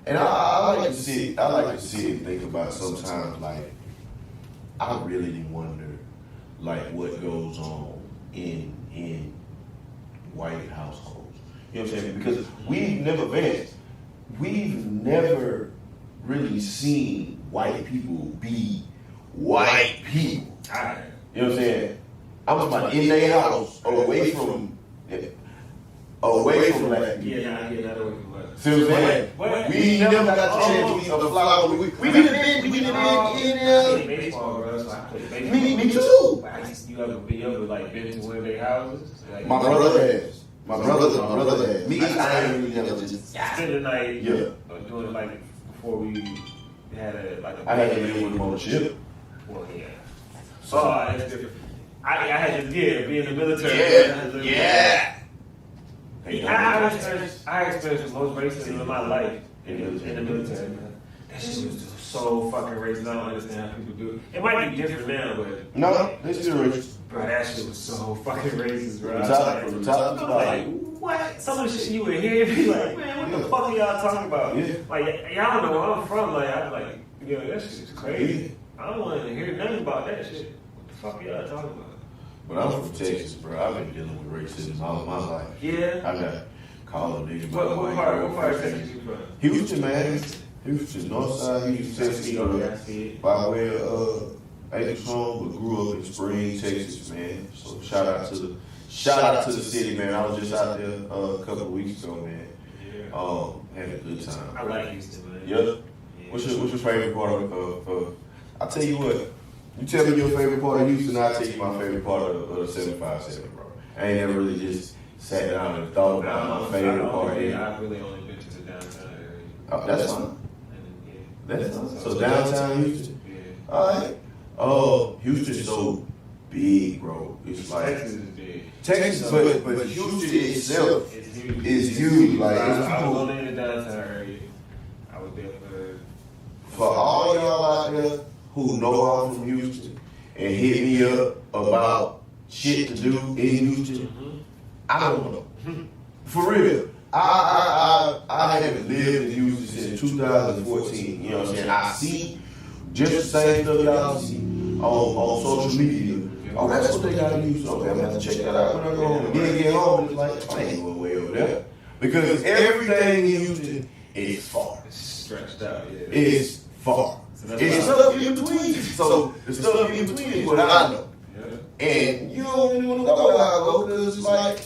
And I like to sit and think about sometimes, like, I really wonder, like, what goes on in white households. You know what I'm saying? Because we've never really seen white people be white people. You know what I'm saying? I'm talking about in their house, away from black people. Yeah, not away from black. See what I'm saying? We never got the chance to eat a flower. We did it in baseball, bro. So I played baseball. Me too. You ever been to one of their houses? Like, My brother has. My brother has. Me, I ain't really never just spend the night. Yeah. Doing it like before we had a I had to live with him on the ship. Well, yeah. So it's different. I had to be in the military. Yeah. I experienced the most racism in my life in the military, man. That shit was just so fucking racist. I don't understand how people do it. It might be different now, but No, they still racist. bro, that shit was so fucking racist, bro. From the top to the Like, what? Some of the shit you would hear and be like, man, what the fuck are y'all talking about? Yeah. Like, y'all don't know where I'm from. Like, I'm like, yo, that shit's crazy. I don't want to hear nothing about that shit. What the fuck are y'all talking about? But I'm from Texas, bro. I've been dealing with racism all of my life. Yeah. I got called a nigga. What part of Texas you from? Houston, man. Houston, north side, Houston, Texas. By way of, Matrix home, but grew up in Spring, Texas, man. So shout out to the city, man. I was just out there a couple of weeks ago, man. Had a good time. I like Houston, man. Yeah. What's your favorite part of I'll tell you what. You tell me your favorite part of Houston, I'll tell you my favorite part of the 757, bro. I ain't never really just sat down and thought about my favorite part. I've really only been to the downtown area. Oh, that's fine. That's fine. So downtown Houston? Yeah. Alright. Oh, Houston's so big, bro. It's like Texas is big. Texas, but Houston itself is huge. Like, I was only in the downtown area. I was there for all y'all out there who know I'm from Houston and hit me up about shit to do in Houston, I don't know. For real. I haven't lived in Houston since 2014. You know what I'm saying? I see just the same stuff y'all see on social media. Oh, that's what they got in Houston. Okay, I'm gonna have to check that out when I go home. And then get home, it's like, I ain't going way over there. Because everything in Houston is far. It's stretched out, yeah. It's far. So it's stuff in between. So the stuff in between is what I know. Yeah. And you don't even want to go where I go because it's like,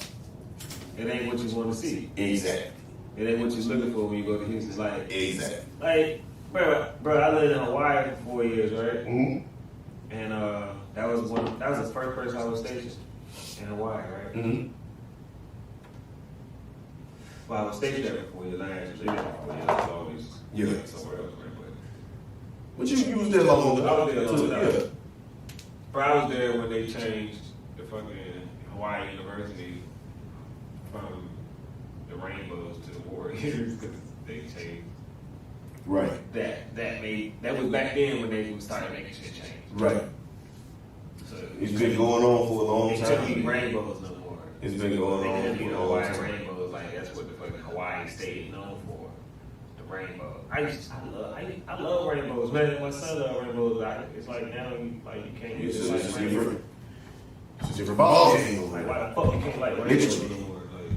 it ain't what you want to see. Exactly. It ain't what you're looking for when you go to Houston. It's like, Exactly. Like, bro, I lived in Hawaii for 4 years, right? Mm-hmm. And that was the first place I was stationed in Hawaii, right? Mm-hmm. Well, I was stationed there for 4 years. I actually lived there for 4 years. I was always somewhere else, right? But you was there long I was there long enough. enough. But I was there when they changed the fucking Hawaii University from the Rainbows to the Warriors because they changed. Right. That was back then when they started making shit change. Right. So It's been going on for a long they couldn't be time. Rainbows no more. It's been going on They couldn't be for the a long Hawaii time. Rainbows. Like that's what the fucking Hawaii state is known for. The rainbow. I love rainbows, man. My son loves rainbows. It's like now, you can't use it like rainbows. It's a different ball game. Like why the fuck you can't like rainbows no more? Like,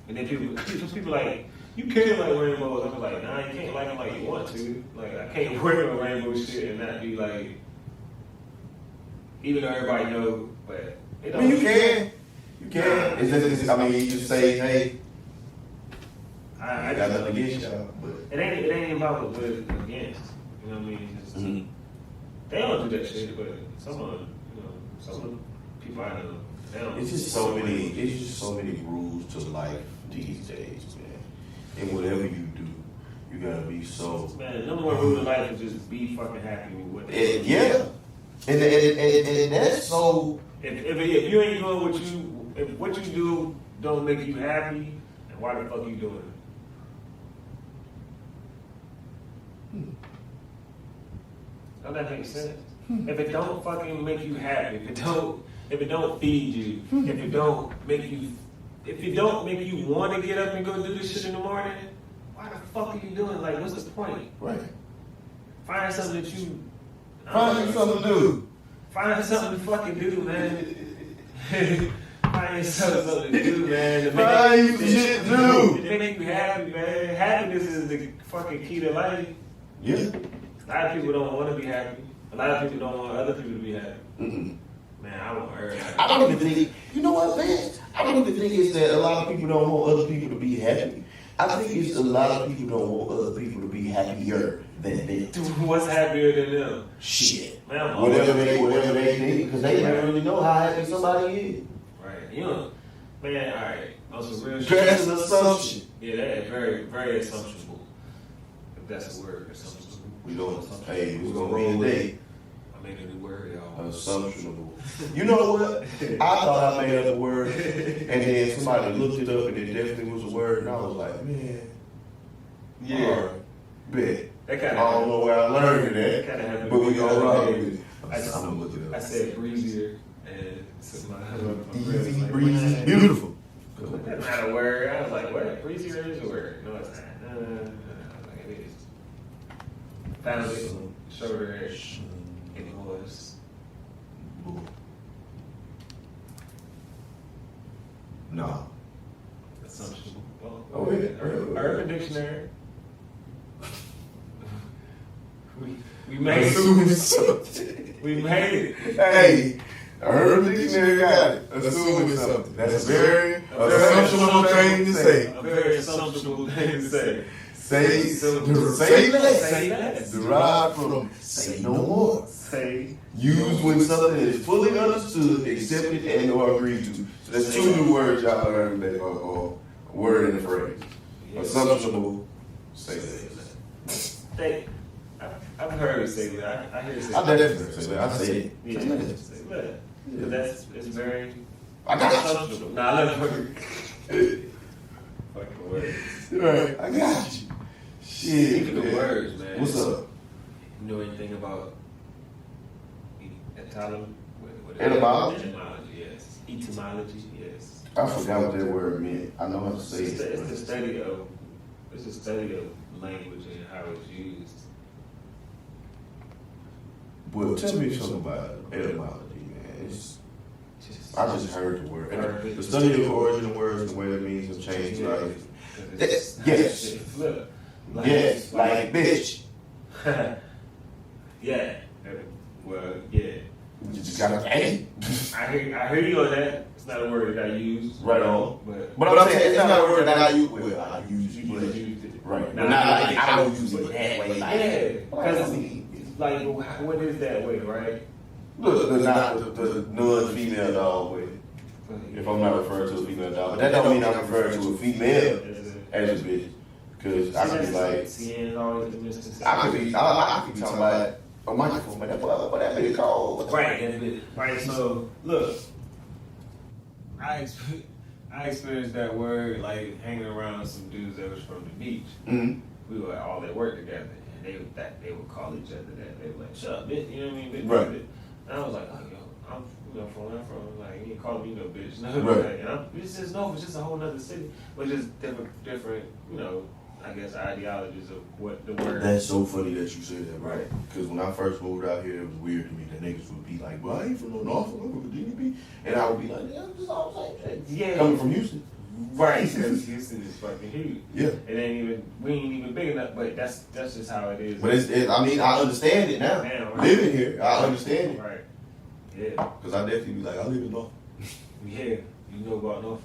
and then some people like, you can't like rainbows. I'm like, nah, you can't like them like you want to. Like I can't wear no rainbow shit and not be like, even though everybody know, but it I don't. mean, you can. You can. It's just, I mean, you just say, hey, I got nothing against y'all. But It ain't about what we're against. You know what I mean? Just, they don't do that shit, but some of the people I know, they don't. it's just so many rules to life these days, man. And whatever you do, you gotta be so. Man, the number one rule in life is just be fucking happy with what. Yeah. And that's so. If you ain't doing if what you do don't make you happy, then why the fuck you doing it? Don't that make sense? If it don't fucking make you happy, if it don't feed you, if it don't make you want to get up and go do this shit in the morning, why the fuck are you doing? Like, what's the point? Right. Find something that you Find something to do. Find something to fucking do, man. Find something to do, man. Find you some shit to do. To make you happy, man. Happiness is the fucking key to life. Yeah. A lot of people don't want to be happy. A lot of people don't want other people to be happy. Mm-mm. Man, I want everybody. I don't even think, you know what, Vance? I don't even think it's that a lot of people don't want other people to be happy. I think it's a lot of people don't want other people to be happier than them. What's happier than them? Shit. Man, Whatever they think, because they don't really know how happy somebody is. Right. You know, man, all right. On some real shit. That's an assumption. Yeah, that is very, very assumptionable. If that's a word, assumptionable. We don't, hey, we're going to be today. I made a new word, y'all. Assumptionable. You know what? I thought I made up a word, and then somebody looked it up, and it definitely was a word, and I was like, man, yeah, all right, bet. That kind I don't know where I learned it That at, happened but we to me gonna the rock other with day. it. I'm gonna look it I up. said breezier, and so my Easy, like, breezy, man, beautiful. That's not a word. I was like, what? Breezier is a word. No, it's not. No, like it is. Found it, showed her it was. No. Assumption. Oh, yeah. Urban Dictionary. we made Assume something. We made it. Hey, I heard the dictionary got it. Assume it's something. That's a very assumptional thing to say. A very assumptional thing to say. Say less. Derived from say no more. Say. Used when something is fully understood, accepted, and or agreed to. So there's two new words y'all learned that are word in the phrase. Assumptional, say less. Say. I've heard say that. I hear say I definitely say that. I say it. Yeah, Say less. say that. Because it's very. I got assumptional. Nah, I let it fucking words. Right, I got you. Shit, Speaking of words, man. What's up? You know anything about etymology? Etymology? Etymology, yes. Etymology, yes. I forgot what that word meant. I know how to say It's it. the study of language and how it's used. Well, tell me something about etymology, man. I just heard the word. The study of the origin of words, the way it means have changed life. Yes. Flip. Yes, like bitch. Yeah. Well, yeah. You just gotta A. I hear you on that. It's not a word that I use. Right on. But I'm saying it's not a word that I use. Well, I use it. you But, used it. right. Nah, But not like I don't use it that way. Like, Yeah. what does Because that mean? it's like, what is that way, right? The non-female dog way. If I'm not referring to a female dog, but that don't mean I'm referring to a female as a bitch. Because I could be like, seeing always the misconception. I could be talking about a microphone, but that bitch called. Right. So look, I experienced that word like hanging around some dudes that was from the beach. Mm-hmm. We were all at work together, and they would call each other that. They were like, "Shut up, bitch," you know what I mean? Bitch, Right. bitch. And I was like, "Oh, yo, I'm from where I'm from. Like, you ain't calling me no bitch." No, Right. and it's just a whole other city, but just different, I guess ideologies of what the word. That's so funny that you said that, right? Because when I first moved out here, it was weird to me that niggas would be like, "Well, I ain't from no Norfolk, I'm from Virginia Beach," and I would be like, "Yeah, this all the same shit." Yeah. Coming from Houston. Right, because Houston is fucking huge. Yeah. We ain't even big enough, but that's just how it is. But I mean, I understand it now. Right. Living here, I understand it. Right. Yeah. Because I definitely be like, I live in Norfolk. Yeah. You know about Norfolk.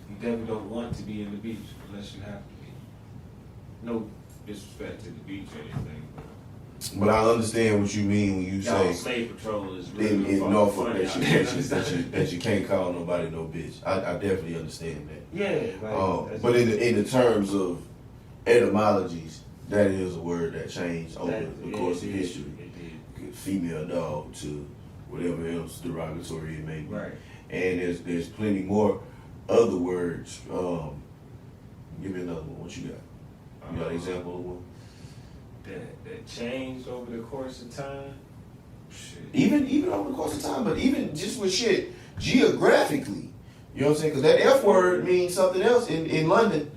You definitely don't want to be in the beach unless you have to be. No disrespect to the beach or anything, But I understand what you mean when you say slave patrol is really in fucking Norfolk funny that you can't call nobody no bitch. I definitely understand that. Yeah. Like, But in the terms of etymologies, that is a word that changed over the course of history. It did. Female dog to whatever else derogatory it may be. Right. And there's plenty more other words. Give me another one. What you got? You got an example of one? That changed over the course of time. Shit. Even over the course of time, but even just with shit geographically. You know what I'm saying? Because that F word means something else in London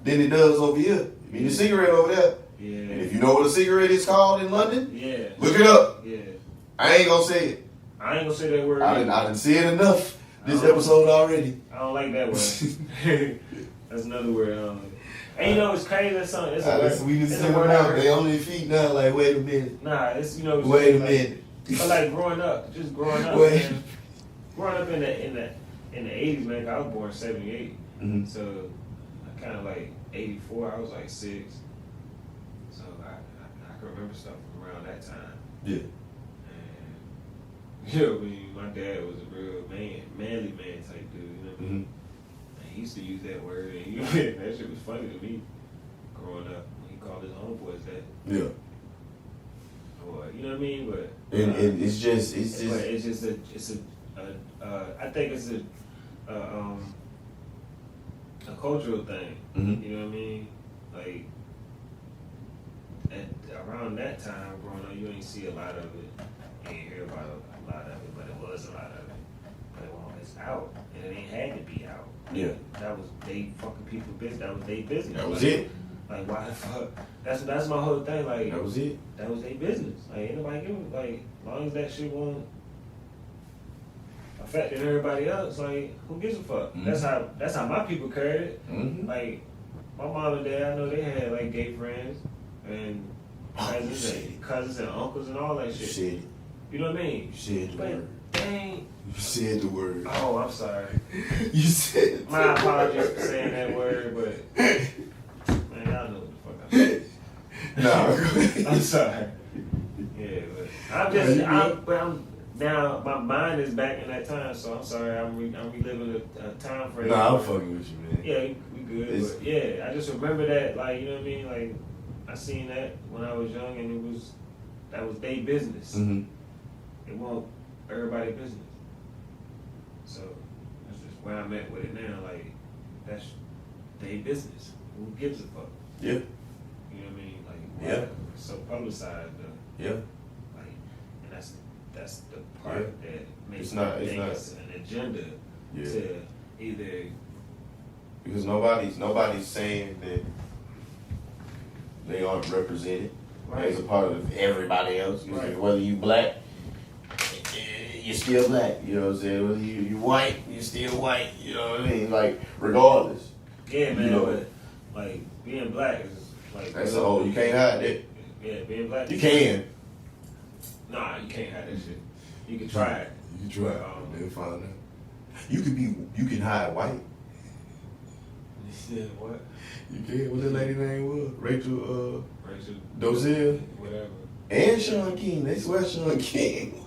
than it does over here. It means a cigarette over there. Yeah. And if you know what a cigarette is called in London, Yeah. look it up. Yeah. I ain't gonna say it. I ain't gonna say that word. I didn't say it enough this episode already. I don't like that word. That's another word I don't like. And it's crazy. That's something. It's a word. We just It's said a word it I out. heard. They on their feet now. Like, wait a minute. Nah, it's it's Wait a like- minute. But like growing up, Wait. man. Growing up in the 80s, man. 'Cause I was born in '78, Mhm. so I kind of like '84. I was like 6, so I can remember stuff from around that time. Yeah. And I mean, my dad was a real manly man type dude. You know what I mean? And he used to use that word, and that shit was funny to me growing up. He called his homeboys that. Yeah. Or, you know what I mean? But And it's just I think it's a cultural thing. Mhm. You know what I mean? Like around that time growing up, you ain't see a lot of it. You ain't hear about a lot of it, but it was a lot of it. But it's out, and it ain't had to be out. Yeah. That was they fucking people business. That was their business. That was Like, it. Like why the fuck? That's my whole thing. Like That was it. that was their business. Like ain't nobody giving. Like as long as that shit won't affecting everybody else, like who gives a fuck? Mhm. That's how my people carried it. Mm-hmm. Like my mom and dad, I know they had like gay friends and cousins and uncles and all that shit. Shit. You know what I mean? You said the word. Dang. You said the word. Oh, I'm sorry. You said. My apologies for saying that word, but man, y'all know what the fuck I said. Nah. I'm sorry. Yeah, but I'm now. My mind is back in that time, so I'm sorry. I'm reliving a time frame. Nah, I'm fucking with you, man. Yeah, we good. But yeah, I just remember that, like, you know what I mean. Like, I seen that when I was young, and that was their business. Mm-hmm. It wasn't everybody's business. So that's just where I'm at with it now. Like, that's their business. Who gives a fuck? Yeah. You know what I mean? Like, yeah. It's so publicized. Yeah. Like, and that's the part that makes it's not an agenda to either. Because nobody's saying that they aren't represented as a part of everybody else. Right. Whether you black, you're still black. You know what I'm saying? Whether you white, you're still white. You know what I mean? Like, regardless. Yeah, man. You know, but like being black is like that's the whole. You can't hide it. Yeah, being black. You can. Nah, you can't hide that shit. You can try it. You can try it. They'll find out. You can hide white. Yeah, what? You can. What that lady name was? Rachel Dozier. Dozier. Whatever. And Sean King. They swear Sean King.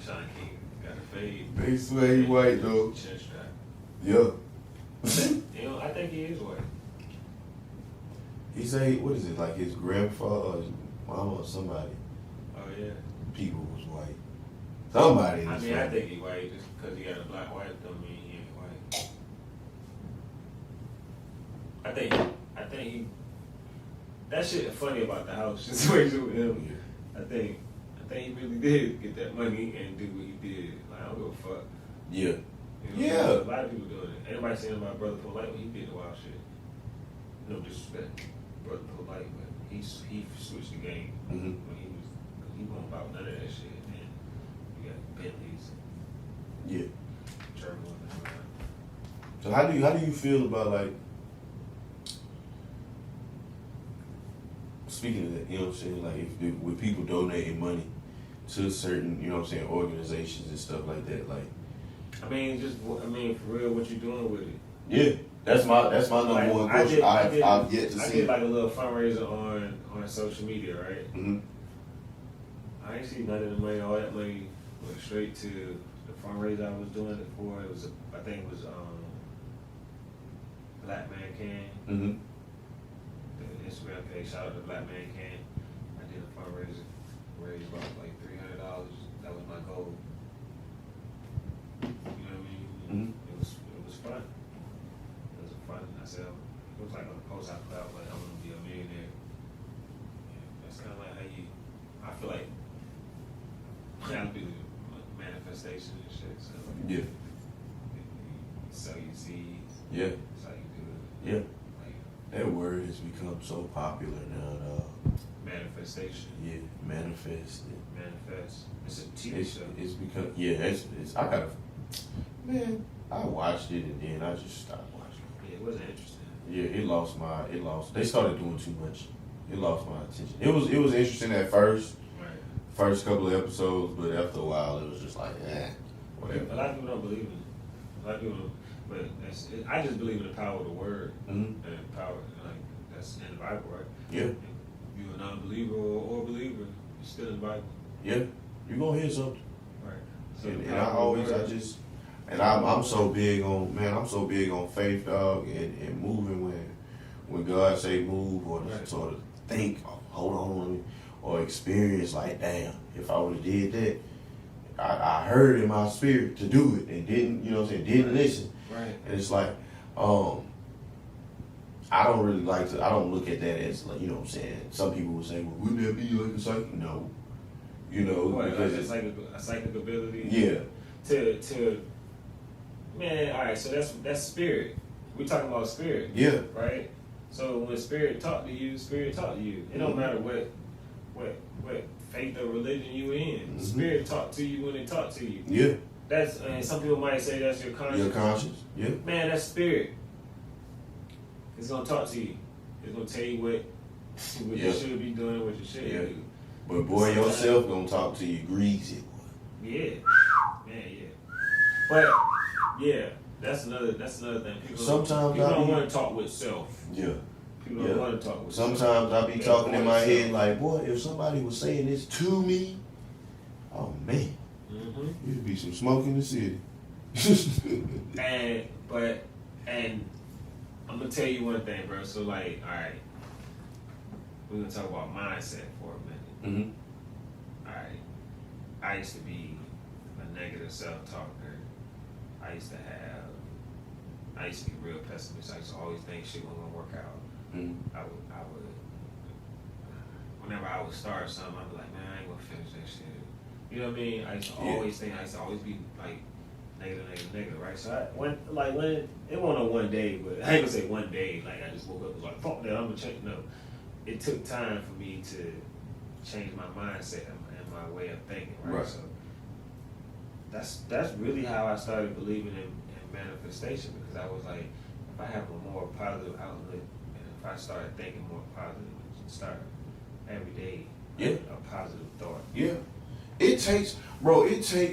Sean King got a fade. They swear he white though. Chin strap. Yeah. You know, I think he is white. He say, what is it, like his grandfather or his mama or somebody, Oh yeah. people was white. Somebody. I mean, I think he white just because he got a black wife. Don't mean he ain't white. I think he. That shit funny about the house situation with him. Yeah. I think he really did get that money and do what he did. Like, I don't give a fuck. Yeah. You know, a lot of people doing it. Everybody saying about Brother Polite, well, he did the wild shit. No disrespect, Brother Polite, but he switched the game Mm-hmm. when he wasn't about none of that shit. And you got Bentleys, Yeah. Turbo, and all that. So how do you feel about, like, speaking of that, you know what I'm saying, like with people donating money to certain, you know what I'm saying, organizations and stuff like that, like. I mean, for real, what you doing with it? Yeah, that's my number one question. I've yet to see. I did like a little fundraiser on social media, right? Mm-hmm. I ain't see none of the money. All that money went straight to the fundraiser I was doing it for. It was I think it was Black Man Can. Mm-hmm. The Instagram page, shout out to Black Man Can. I did a fundraiser, raised about like $300. That was my goal. You know what I mean? Mm-hmm. It was fun. It was fun. I said it was like a post I put out, like I want to be a millionaire. Yeah, that's kind of like how I feel like I do manifestation and shit. So Yeah. you sow your seeds. Yeah. That's how you do it. Yeah. Like That word has become so popular now, dog. manifestation. Yeah, manifest. Manifest. It's a TV show. It's become, I gotta, man, I watched it and then I just stopped watching it. Yeah, it wasn't interesting. Yeah, they started doing too much. It lost my attention. It was interesting at first couple of episodes, but after a while it was just like, whatever. A lot of people don't believe in it. A lot of people don't, but I just believe in the power of the word. Mm-hmm. And power, like, that's in the Bible, right? Yeah. If you're a non-believer or a believer, you're still in the Bible. Yeah, you're gonna hear something. Right. So I'm so big on faith, dog, and moving when God say move, or Right. sort of think, hold on, or experience, like, damn, if I would have did that, I heard in my spirit to do it and didn't, you know what I'm saying, didn't listen. Right. And it's like, I don't look at that as, like, you know what I'm saying, some people would say, well, wouldn't that be like a psychic? No. You know, What, because like a psychic ability? yeah. To man, all right. So that's spirit. We talking about spirit. Yeah. Right. So when spirit talk to you, spirit talk to you. It don't matter what faith or religion you in. Mm-hmm. Spirit talk to you when it talk to you. Yeah. That's some people might say that's your conscience. Your conscience. Yeah. Man, that's spirit. It's gonna talk to you. It's gonna tell you what you should be doing, what you shouldn't do. But boy, yourself gonna talk to you greasy. Yeah, man, yeah. But yeah, that's another thing. People don't want to talk with self. Yeah. People don't want to talk with self. Sometimes I be talking in my head like, boy, if somebody was saying this to me, oh man, it'd be some smoke in the city. and I'm gonna tell you one thing, bro. So like, all right, we're gonna talk about mindset for a minute. All right, I used to be a negative self-talker. I used to be real pessimist. I used to always think shit wasn't gonna work out. I would, whenever I would start something, I'd be like, man, I ain't gonna finish that shit. You know what I mean? I used to always think, I used to always be like negative, right? So when it wasn't on one day, but I ain't gonna say one day, like I just woke up and was like, fuck that, I'm gonna change. No, it took time for me to change my mindset and my way of thinking, right? So that's really how I started believing in manifestation, because I was like, if I have a more positive outlook, and if I started thinking more positive, start every day, a positive thought. Yeah. It takes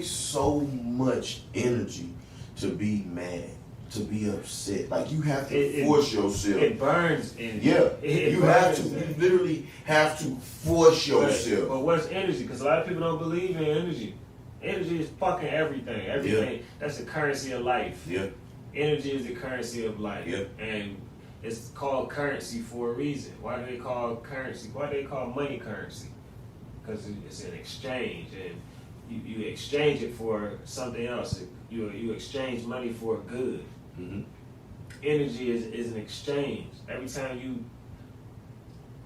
so much energy to be mad, to be upset. Like you have to force yourself. It burns energy. Yeah, you literally have to force yourself. But what's energy? Because a lot of people don't believe in energy. Energy is fucking everything. Everything. That's the currency of life. Yeah. Energy is the currency of life. Yeah. And it's called currency for a reason. Why do they call currency? Why do they call money currency? Because it's an exchange, and you exchange it for something else. You exchange money for a good. Energy is an exchange. Every time you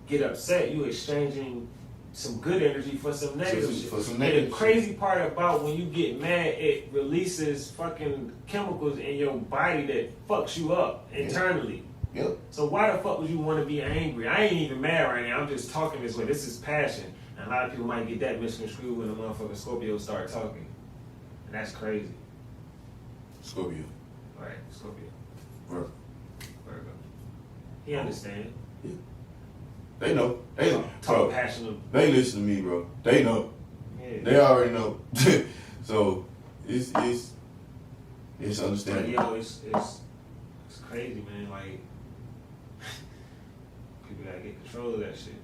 get upset, you exchanging some good energy for some negative shit. And the crazy part about when you get mad, it releases fucking chemicals in your body that fucks you up internally. Yep. So why the fuck would you want to be angry? I ain't even mad right now. I'm just talking this way. This is passion. And a lot of people might get that misconstrued when the motherfucking Scorpio start talking. And that's crazy. Scorpio. Right, Scorpio. Virgo. He understand. Yeah. They know. Talk passionate. They listen to me, bro. They know. Yeah. They already know. So it's understandable. But yo, it's crazy, man. Like people gotta get control of that shit.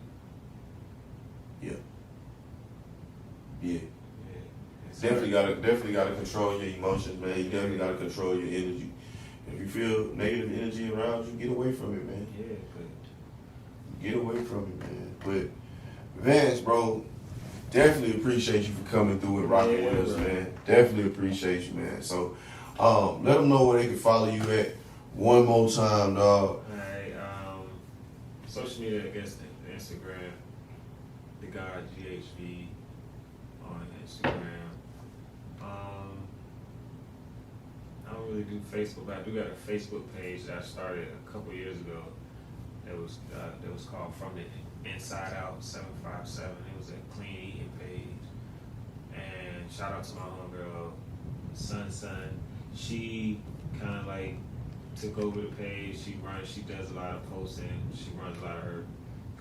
Yeah. Definitely gotta control your emotions, man. You definitely gotta control your energy. If you feel negative energy around you, get away from it, man. Yeah, Get away from it, man. But Vance, bro, definitely appreciate you for coming through and rocking with us, man. Definitely appreciate you, man. So let them know where they can follow you at one more time, dog. Alright, social media, I guess Instagram, the God GHV on Instagram. I don't really do Facebook, but I do got a Facebook page that I started a couple years ago. That was called From the Inside Out 757. It was a clean eating page. And shout out to my homegirl, Sun. She kind of like took over the page. She does a lot of posting. She runs a lot of her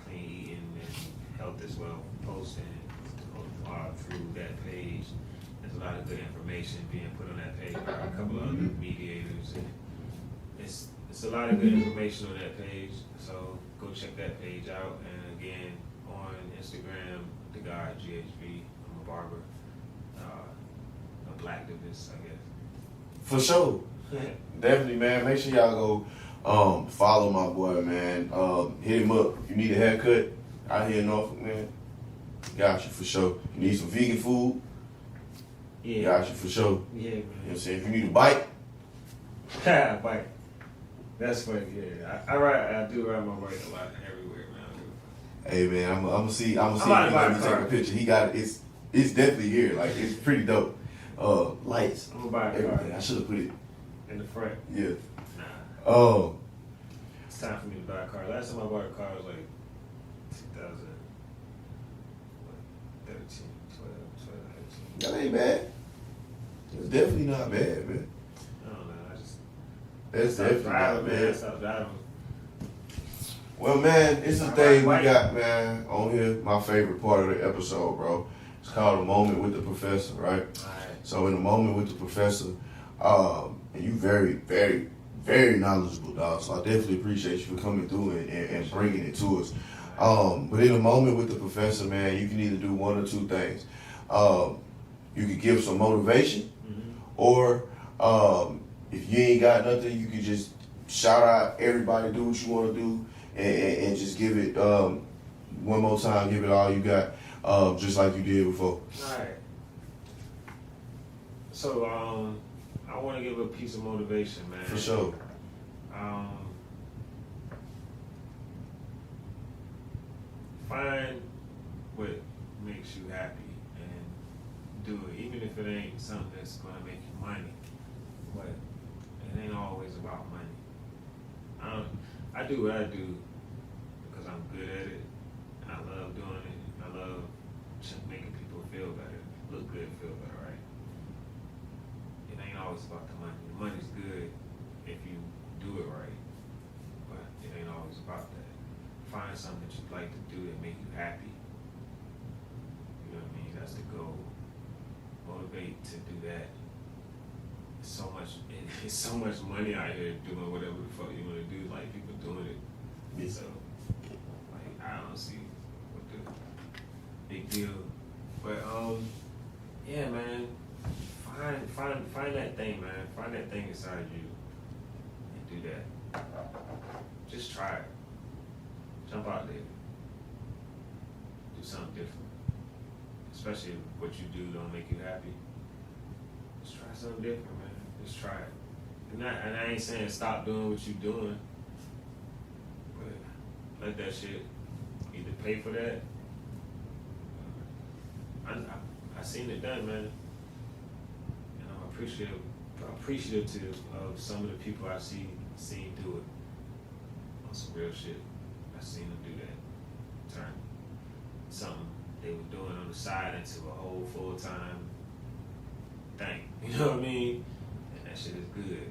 clean eating and health as well, posting through that page. There's a lot of good information being put on that page by a couple of other mediators. And it's a lot of good information on that page. So go check that page out. And again, on Instagram, the God GHB. I'm a barber, a black activist, I guess. For sure. Definitely, man. Make sure y'all go follow my boy, man. Hit him up. If you need a haircut out here in Norfolk, man, got you for sure. You need some vegan food, got you for sure. Yeah, man. You know what I'm saying? If you need a bike, bike. That's funny, yeah. I do ride my bike a lot everywhere, man. Hey, man, I'm gonna see if you let me take a picture. He got it. It's definitely here. Like, it's pretty dope. Lights. I'm gonna buy a everything. car. I should have put it in the front. Yeah. Nah. Oh. It's time for me to buy a car. Last time I bought a car was like 2013, 12, 13. That ain't bad. It's definitely not bad, man. I don't know. That's definitely not bad. Stop driving. Well, man, it's the thing we got, man, on here. My favorite part of the episode, bro. It's called A Moment with the Professor, right? All right. So in A Moment with the Professor, and you very, very, very knowledgeable, dog. So I definitely appreciate you for coming through and bringing it to us. But in A Moment with the Professor, man, you can either do one or two things. You could give some motivation, or if you ain't got nothing, you could just shout out everybody, do what you want to do, and just give it one more time, give it all you got, just like you did before. All right. So I want to give a piece of motivation, man. For sure. Find what makes you happy and do it, even if it ain't something that's going to make you money. But it ain't always about money. I do what I do because I'm good at it. I love doing it. I love just making people feel better, look good, feel better, right? It ain't always about the money. The money's good if you do it right, but it ain't always about that. Find something that you like to do that make you happy. You know what I mean? That's the goal. Motivate to do that. It's so much money out here doing whatever the fuck you want to do. Like, people doing it. Yes. So, like, I don't see what the big deal. But yeah, man. Find that thing, man. Find that thing inside you and do that. Just try it. Jump out there. Do something different. Especially if what you do don't make you happy. Just try something different, man. Just try it. And I ain't saying stop doing what you're doing, but let that shit either pay for that. I seen it done, man. And I'm appreciative of some of the people I seen do it on some real shit. I seen them do that. Turn something they were doing on the side into a whole full-time thing. You know what I mean? And that shit is good.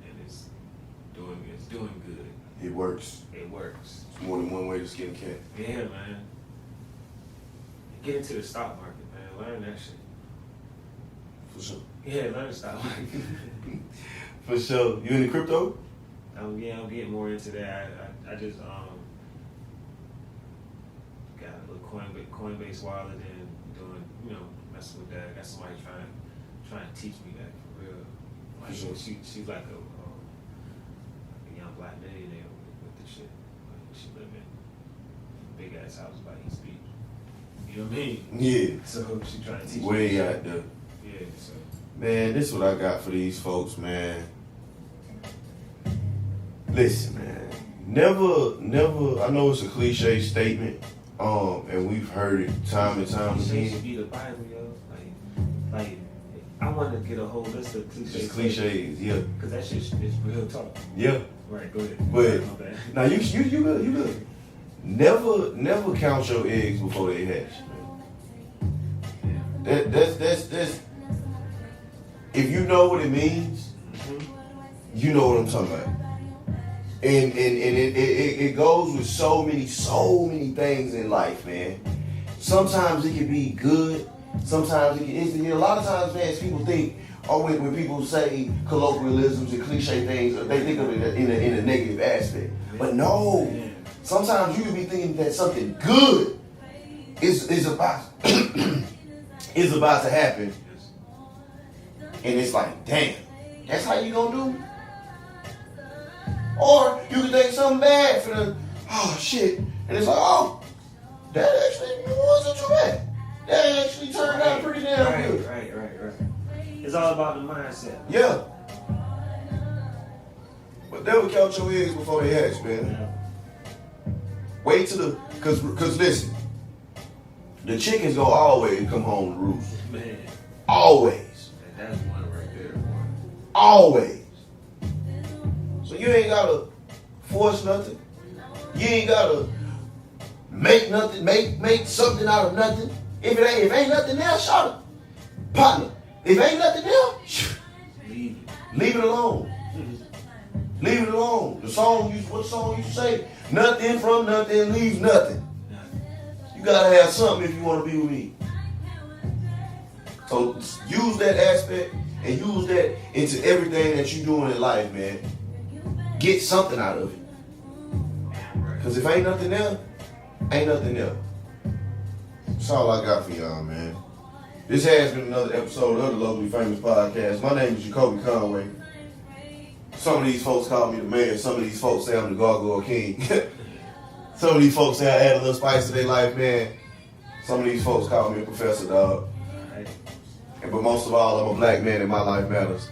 And it's doing good. It works. It works. It's more than one way to skin a cat. Yeah, man. Get into the stock market, man. Learn that shit. For sure. Yeah, learn the stock market. For sure. You into crypto? I'm getting more into that. I just got a little Coinbase wallet and doing, messing with that. I got somebody trying to teach me that for real. Like, Sure. she's like a young black millionaire with the shit. Like, she live in a big ass house by East Beach. You know what I mean? Yeah. So she trying to teach Way me. out there. Yeah. So Man, this is what I got for these folks, man. Listen, man. Never, I know it's a cliche statement, and we've heard it time and time cliches again. should be the Bible, yo. Like I want to get a whole list of cliches. It's cliches, yeah. Because that shit is real talk. Yeah. Right, go ahead. But My bad. now you good. Never count your eggs before they hatch. That's if you know what it means, you know what I'm talking about. And it goes with so many things in life, man. Sometimes it can be good. Sometimes a lot of times, man, people think, when people say colloquialisms and cliche things, they think of it in a negative aspect. But no, sometimes you can be thinking that something good is about is about to happen, and it's like, damn, that's how you gonna do? Or you can think something bad for the, oh shit, and it's like, oh, that actually wasn't too bad. That actually turned out pretty damn good. Right. It's all about the mindset. Yeah. But never count your eggs before they hatch, man. Wait till cause listen, the chickens gonna always come home to roost. Man. Always. That's one right there, boy. Always. So you ain't gotta force nothing. You ain't gotta make nothing, make something out of nothing. If ain't nothing else, shut up. Partner, if ain't nothing else, leave it alone. Leave it alone. What song you say? Nothing from nothing leaves nothing. You gotta have something if you want to be with me. So use that aspect and use that into everything that you're doing in life, man. Get something out of it. Because if ain't nothing there, ain't nothing there. That's all I got for y'all, man. This has been another episode of the Locally Famous Podcast. My name is Jacolby Conway. Some of these folks call me the mayor. Some of these folks say I'm the Gargoyle King. Some of these folks say I add a little spice to their life, man. Some of these folks call me a professor, dog. But most of all, I'm a black man and my life matters.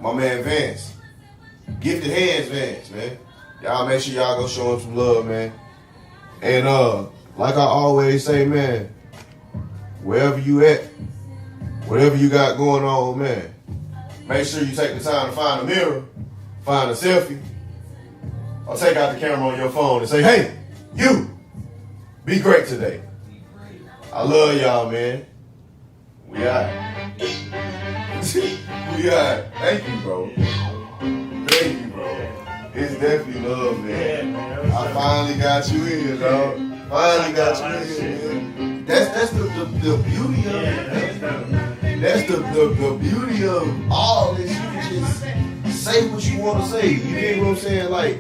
My man Vance. Gifted hands, Vance, man. Y'all make sure y'all go show him some love, man. And like I always say, man, wherever you at, whatever you got going on, man, make sure you take the time to find a mirror, find a selfie, or take out the camera on your phone and say, hey, you, be great today. I love y'all, man. We out. We out. Thank you, bro. Thank you, bro. It's definitely love, man. I finally got you in, dog. Finally got you in, man. That's the beauty of it. That's the beauty of all this. You can just say what you want to say. You get what I'm saying? Like,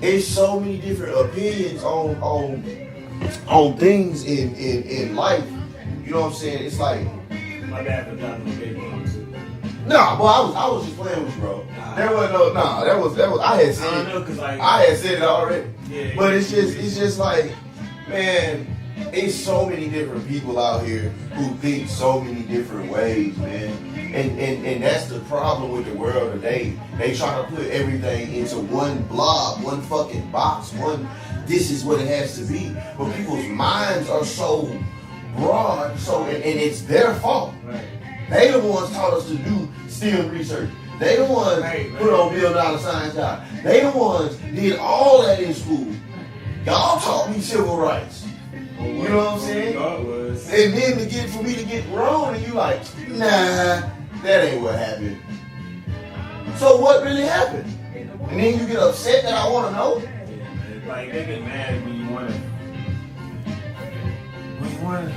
it's so many different opinions on things in life. You know what I'm saying? It's like, my bad for dropping the big one too. Nah, boy, I was just playing with you, bro. There was no, that was I had said it. I had said it already. Yeah, but it's just like, man, it's so many different people out here who think so many different ways, man. And that's the problem with the world today. They try to put everything into one blob, one fucking box, this is what it has to be. But people's minds are so broad, and it's their fault. Right. They the ones taught us to do STEM research. They the ones put on Bill Nye Science Guy. They the ones did all that in school. Y'all taught me civil rights. You know what I'm saying? And then for me to get wrong, and you like, nah, that ain't what happened. So what really happened? And then you get upset that I want to know? Yeah, man. Like, they get mad when you want to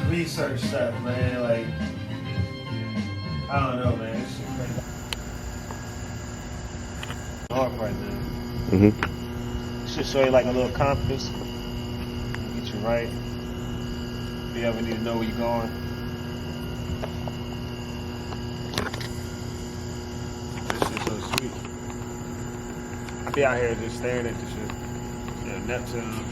research stuff, man. Like, I don't know, man. It's just crazy. Hard right now. Mm-hmm. Should show you like a little compass. Get you right. If you ever need to know where you're going. This shit's so sweet. I be out here just staring at this shit. Yeah, Neptune.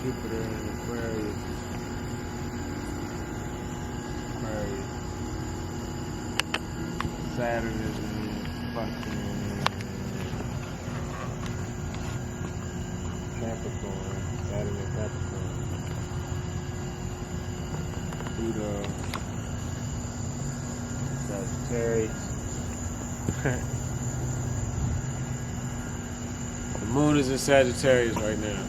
Jupiter and Aquarius. Saturn is in fucking Capricorn. Saturn in Capricorn. Pluto. Sagittarius. The moon is in Sagittarius right now.